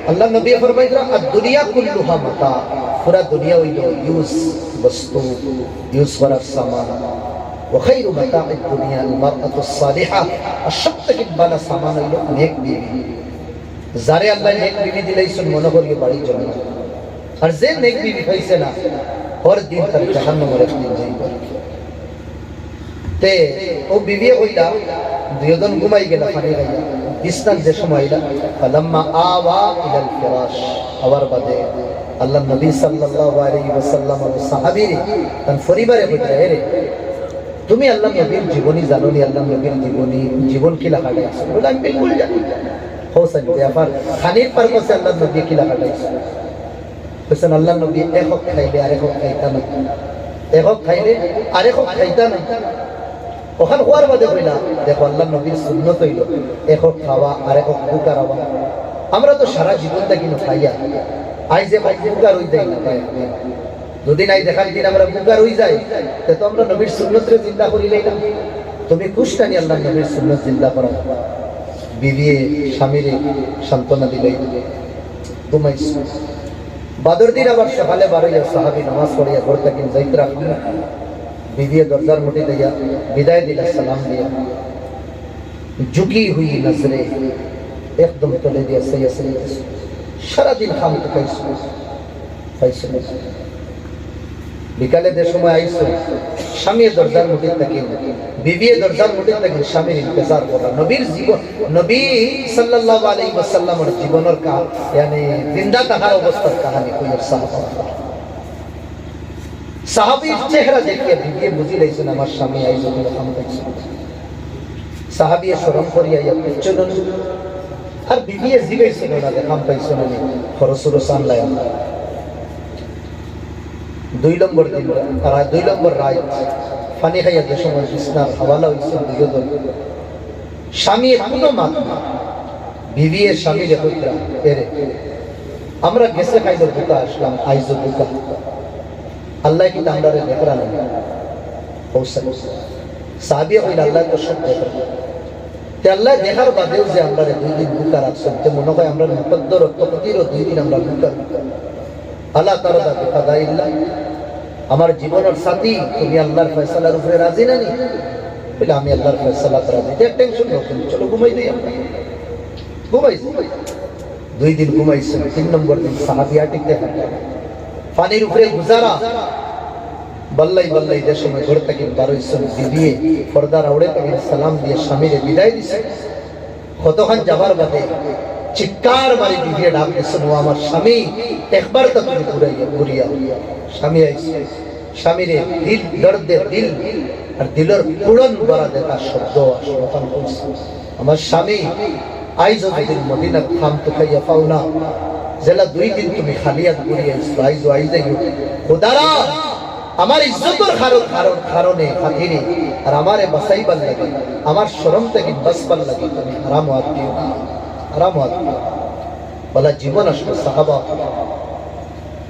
আল্লাহ নবী ফরমাইরা দুনিয়া কুল্লুহা মাতা পুরা দুনিয়া হইল ইউজ বস্তু ইউজ করার সামান وخير متاع الدنيا المرأة الصالحة الشخص के बड़ा सामान হইল নেক বিবি যারে আল্লাহ নেক বিবি দিলেইছেন মনে করিয়ে বাড়ি জন্য আর যে নেক বিবি পাইছে না হর দিন তার জাহান্নামের একদিন যাইবে তে ও বিবি কইলা দুইজন ঘুমাই গেল পানি খাইয়া বিছনার যে সময় আইলা ফালাম্মা আওয়া ইলাল ফিরাশ আবার বাদে আল্লাহ নবী সাল্লাল্লাহু আলাইহি ওয়াসাল্লাম আর সাহাবীরে তার পরিবারে কইরা রে তুমি আল্লাহ নবীর জীবনী জানো নি আল্লাহ নবীর জীবন কি লাগা আছে বলে আমি বিলকুল জানি হোসেন ব্যাপার খানির পারপাসে আল্লাহ নবী কি লাগা আছে হোসেন আল্লাহ নবী একক খাইলে আরেক খাইতা না একক খাইলে আরেক খাইতা না ওখান হওয়ার বাদে কইলা দেখো আল্লাহ নবীর সুন্নত হইল একক খাওয়া আরেক বুকার হওয়া আমরা তো সারা জীবনটা কিন্তু খাইয়া আই যে বুকার হই যাই না দুদিন আই দেখার দিন আমরা বুকার হই যাই তো আমরা নবীর সুন্নতরে চিন্তা করিলেই না তুমি কুষ্টানি আল্লাহ নবীর সুন্নত চিন্তা করো বিবিয়ে স্বামীরে সান্ত্বনা দিলেই ঘুমাইছ বাদর দিন আবার সকালে বারোইয়া সাহাবি নামাজ পড়িয়া ঘর থাকেন যাইতরা বিবিয়ে দরজার মুঠি দিয়া বিদায় দিলা সালাম দিয়া ঝুঁকি হুই নজরে একদম তলে দিয়া সৈয়া সৈয়া সারাদিন খাম তো পাইছো বিকালে যে সময় আইসো স্বামী দরজার মুঠি থাকেন বিবিয়ে দরজার মুঠি থাকেন স্বামীর ইন্তজার করা নবীর জীবন নবী সাল্লাল্লাহু আলাইহি ওয়াসাল্লামের জীবনের মানে জিন্দা থাকার অবস্থার কাহিনী কইর সাহাবীর চেহারা দেখে বিবিয়ে বুঝি লাইছেন আমার স্বামী আইসো খাম পাইছো সাহাবিয়ে শরম করিয়া ইয়া পিছন আর বিবিয়ে জিগাইছিল না যে খাম পাইছো না খরসুর সানলাই দুই নম্বর দিন আর দুই নম্বর রাত পানি খাইয়া যে সময় বিছনার হাওয়ালা হইছে দুইজন স্বামী কোনো মাত না বিবিয়ে স্বামীরে কইরা এরে আমরা গেছে খাইলো বুকা আসলাম আইজো বুকা আল্লাহ কি আমরারে দেখরা না হোসেন সাহাবী কইলা আল্লাহ তো সব দেখরা তে আল্লাহ দেখার বাদেও যে আমরারে দুই দিন বুকা রাখছেন তে মনে হয় আমরা মুকদ্দর তকদির দুই দিন আমরা বুকা আল্লাহ তাআলা বিকাদাইল্লাহ আমার জীবনের সাথী তুমি আল্লাহর ফয়সালার উপরে রাজি না নি বলে আমি আল্লাহর ফয়সালাতে রাজি এটা টেনশন নতুন চলো ঘুমাই দেই আমরা ঘুমাইছি দুই দিন ঘুমাইছি তিন নম্বর দিন সাহাবিয়া টিকতে থাকে পানির উপরে গুজারা বল্লাই বল্লাই যে সময় ঘর থেকে বারোইছেন বিবিয়ে পর্দার আউড়ে থেকে সালাম দিয়ে স্বামীরে বিদায় দিছে কতক্ষণ যাবার বাদে চিৎকার মারি বিবিয়ে ডাক দিছেন ও আমার স্বামী একবার তো তুমি ঘুরিয়া স্বামী আইছে স্বামীরে দিল দর্দে দিল আর দিলের পুরন বড়া দেখা শব্দ আসমান করছে আমার স্বামী আইজ যদি মদিনা খাম তো খাইয়া পাও না জেলা দুই দিন তুমি খালিয়াত ঘুরিয়া আইজ আইজ খোদারা আমার ইজ্জতের কারণে খাতিরে আর আমারে বাঁচাইবার লাগে আমার শরম থেকে বাঁচবার লাগে তুমি হারাম হাত দিও না হারাম হাত বলা জীবন আসলো সাহাবা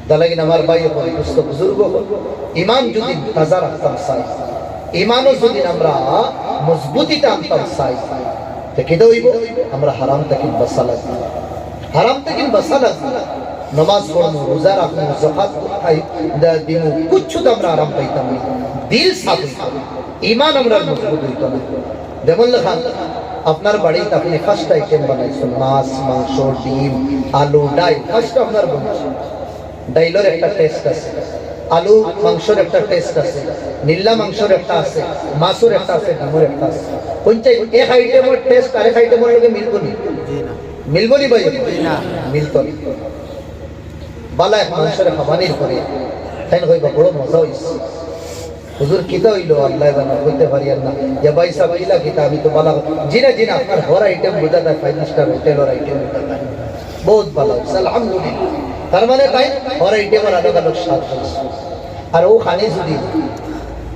দালাগিন আমার ভাই দুস্থ বুজুর্গ ইমান যদি তাজা রাখতাম চাই ইমানও যদি আমরা মজবুতিটা আনতাম চাই তো কেটে হইব আমরা হারাম থেকে বাঁচা লাগবে হারাম থেকে বাঁচা লাগবে নমাজ পড়বো রোজা রাখবো যাকাত খাই দিমু কিচ্ছু তো আমরা আরাম পাইতাম না দিল সাফ ইমান আমরা মজবুত হইতো না যেমন লেখা আপনার বাড়িতে আপনি ফার্স্ট আইটেম বানাইছেন মাছ মাংস ডিম আলু ডাল ফার্স্ট আপনার বানাইছেন ডাইলের একটা টেস্ট আছে আলু মাংসের একটা টেস্ট আছে নীলা মাংসের একটা আছে মাছের একটা আছে ডিমের একটা আছে কোনটাই এক আইটেমের টেস্ট আরেক আইটেমের লগে মিলবো নি মিলবো নি ভাই না মিলতো না বালা এক মানুষের খাবানির পরে তাই কইবা বড় মজা হইছে হুজুর কিতা হইলো আল্লাহ জানা কইতে পারি না ইয়া ভাই সাহেব ইলা কিতা আমি তো বালা জিনা জিনা আপনার হর আইটেম বুঝা যায় 5 স্টার হোটেলের আইটেম বুঝা যায় বহুত ভালো আলহামদুলিল্লাহ তার মানে তাই হর আইটেমের আলাদা আলাদা স্বাদ হইছে আর ও খালি যদি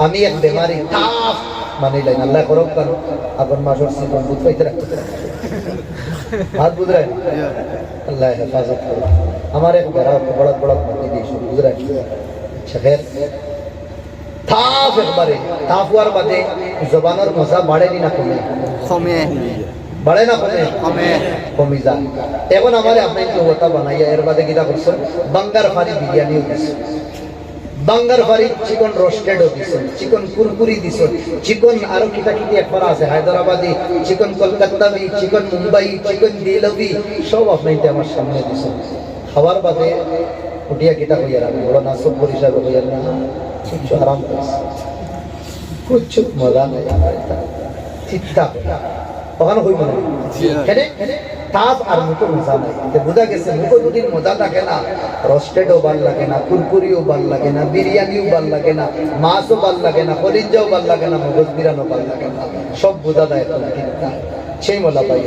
আমি এক বেমারি টাফ মানে লাইন আল্লাহ করক কারণ আপন মাসর জীবন বুঝ পাইতে রাখতে হাত বুঝরাই আল্লাহ হেফাজত করে আমার এক বড় বড় বড় মতি দিয়েছে বুঝরাই শেখের তাফ একবারে তাফ হওয়ার বাদে জবানের মজা বাড়ে না কমে কমে বাড়ে না কমে কমে কমে যায় এখন আমারে আপনি কি ওটা বানাইয়া এর বাদে কিটা করছেন বাঙ্গার ফারি বিরিয়ানি দিছে বাঙ্গার ফারি চিকন রোস্টেড দিছে চিকন কুরকুরি দিছে চিকন আরো কিটা কিটা একবার আছে হায়দ্রাবাদি চিকন কলকাতাবি চিকন মুম্বাই চিকন দিলবি সব আপনি আমার সামনে দিছে খাবার বাদে উঠিয়া কিতা হইয়া রাখবে বড় নাসব পরিষেবা হইয়া না কিছু আরাম করছে কুচ্ছু মজা নেই ঠিকঠাক ওখানে হইব না এখানে তাপ আর মুখে মজা নাই বোঝা গেছে মুখে যদি মজা থাকে না রোস্টেডও ভাল লাগে না কুরকুরিও ভাল লাগে না বিরিয়ানিও ভাল লাগে না মাছও ভাল লাগে না কলিজাও ভাল লাগে না মগজ বিরানও ভাল লাগে না সব বোঝা দেয় ঠিকঠাক সেই মোলা পাই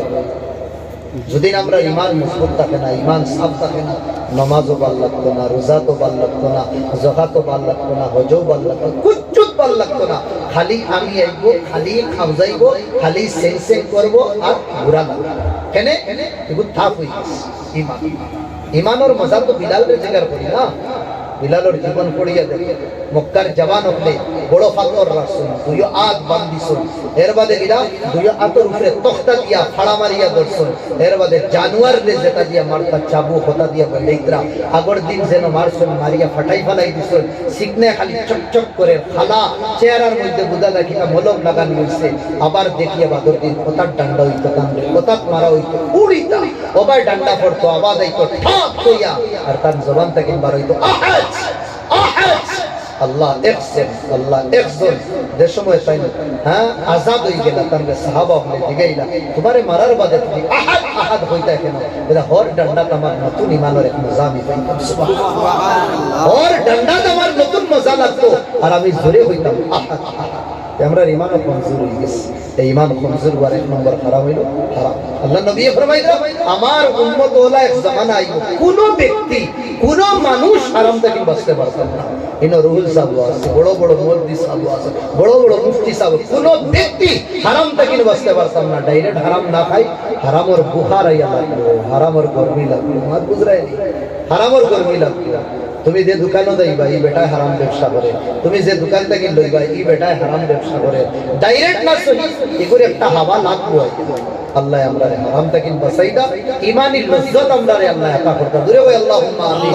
যদি আমরা ইমান মজবুত থাকে না ইমান সাফ থাকে না নমাজও ভাল লাগতো না রোজা তো ভাল লাগতো না জাকাতও ভাল লাগতো না হজও ভাল লাগতো না কুচ্ছুত ভাল লাগতো না খালি আমি আইব খালি খাওয়াইব খালি সেন করবো আর ঘুরা লাগবে কেন এগুলো থাপ হয়ে ইমান ইমানোর মজা তো বিলালের জিগার করি না বিলালের জীবন পড়িয়া দেখে মক্কার জওয়ান হলে বড় ফাতর রাখছেন দুই আগ বান্ধিছেন এর বাদে গিরা দুই আতর উপরে তখতা দিয়া ফাড়া মারিয়া ধরছেন এর বাদে জানুয়ার রে যেটা দিয়া মারতা চাবু হতা দিয়া বলেইতরা আগর দিন যেন মারছেন মারিয়া ফাটাই ফালাই দিছেন সিকনে খালি চকচক করে খালা চেহারার মধ্যে বুদা দেখিয়া মলম লাগান হইছে আবার দেখিয়া বাদর দিন কোতার ডান্ডা হইতো কামড়ে কোতাত মারা হইতো উড়িতা ওবার ডান্ডা পড়তো আওয়াজ আইতো ঠাপ কইয়া আর তার জবান থেকে বার হইতো আহাজ আহাজ আল্লাহ একজন আল্লাহ একজন যে সময় তাই হ্যাঁ আজাদ হয়ে গেল তার সাহাবা হলে দিগাইলা তোমারে মারার বাদে তুমি আহাদ আহাদ হইতা কেন এটা হর ডান্ডা তোমার নতুন ইমানের এক মজা আমি পাইতাম সুবহানাল্লাহ হর ডান্ডা তোমার নতুন মজা লাগতো আর আমি জোরে হইতাম আহাদ আমরা ইমান কমজোর হয়ে গেছে এই ইমান কমজোর হওয়ার এক নম্বর খারাপ হইল হারাম আল্লাহ নবী ফরমাইলেন আমার উম্মত ওলা এক জামানা আইব কোন ব্যক্তি কোন মানুষ হারাম থেকে বাঁচতে পারবে না ইন রুহুল সাহেব আছে বড় বড় মুফতি সাহেব আছে বড় বড় মুফতি সাহেব কোন ব্যক্তি হারাম থেকে বাঁচতে পারতাম না ডাইরেক্ট হারাম না খাই হারামর বুখার আইয়া লাগলো হারামর গরমি লাগলো আমার বুঝরাই নি হারামর গরমি লাগলো তুমি যে দোকানও যাইবা এই বেটায় হারাম ব্যবসা করে তুমি যে দোকান থেকে লইবা এই বেটায় হারাম ব্যবসা করে ডাইরেক্ট না সহি এগুলো একটা হাওয়া লাগবো আল্লাহ আমরা হারাম থেকে বাঁচাইদা ইমানি লজ্জত আমরা আল্লাহ আতা করতে দূরে আল্লাহুম্মা আমিন।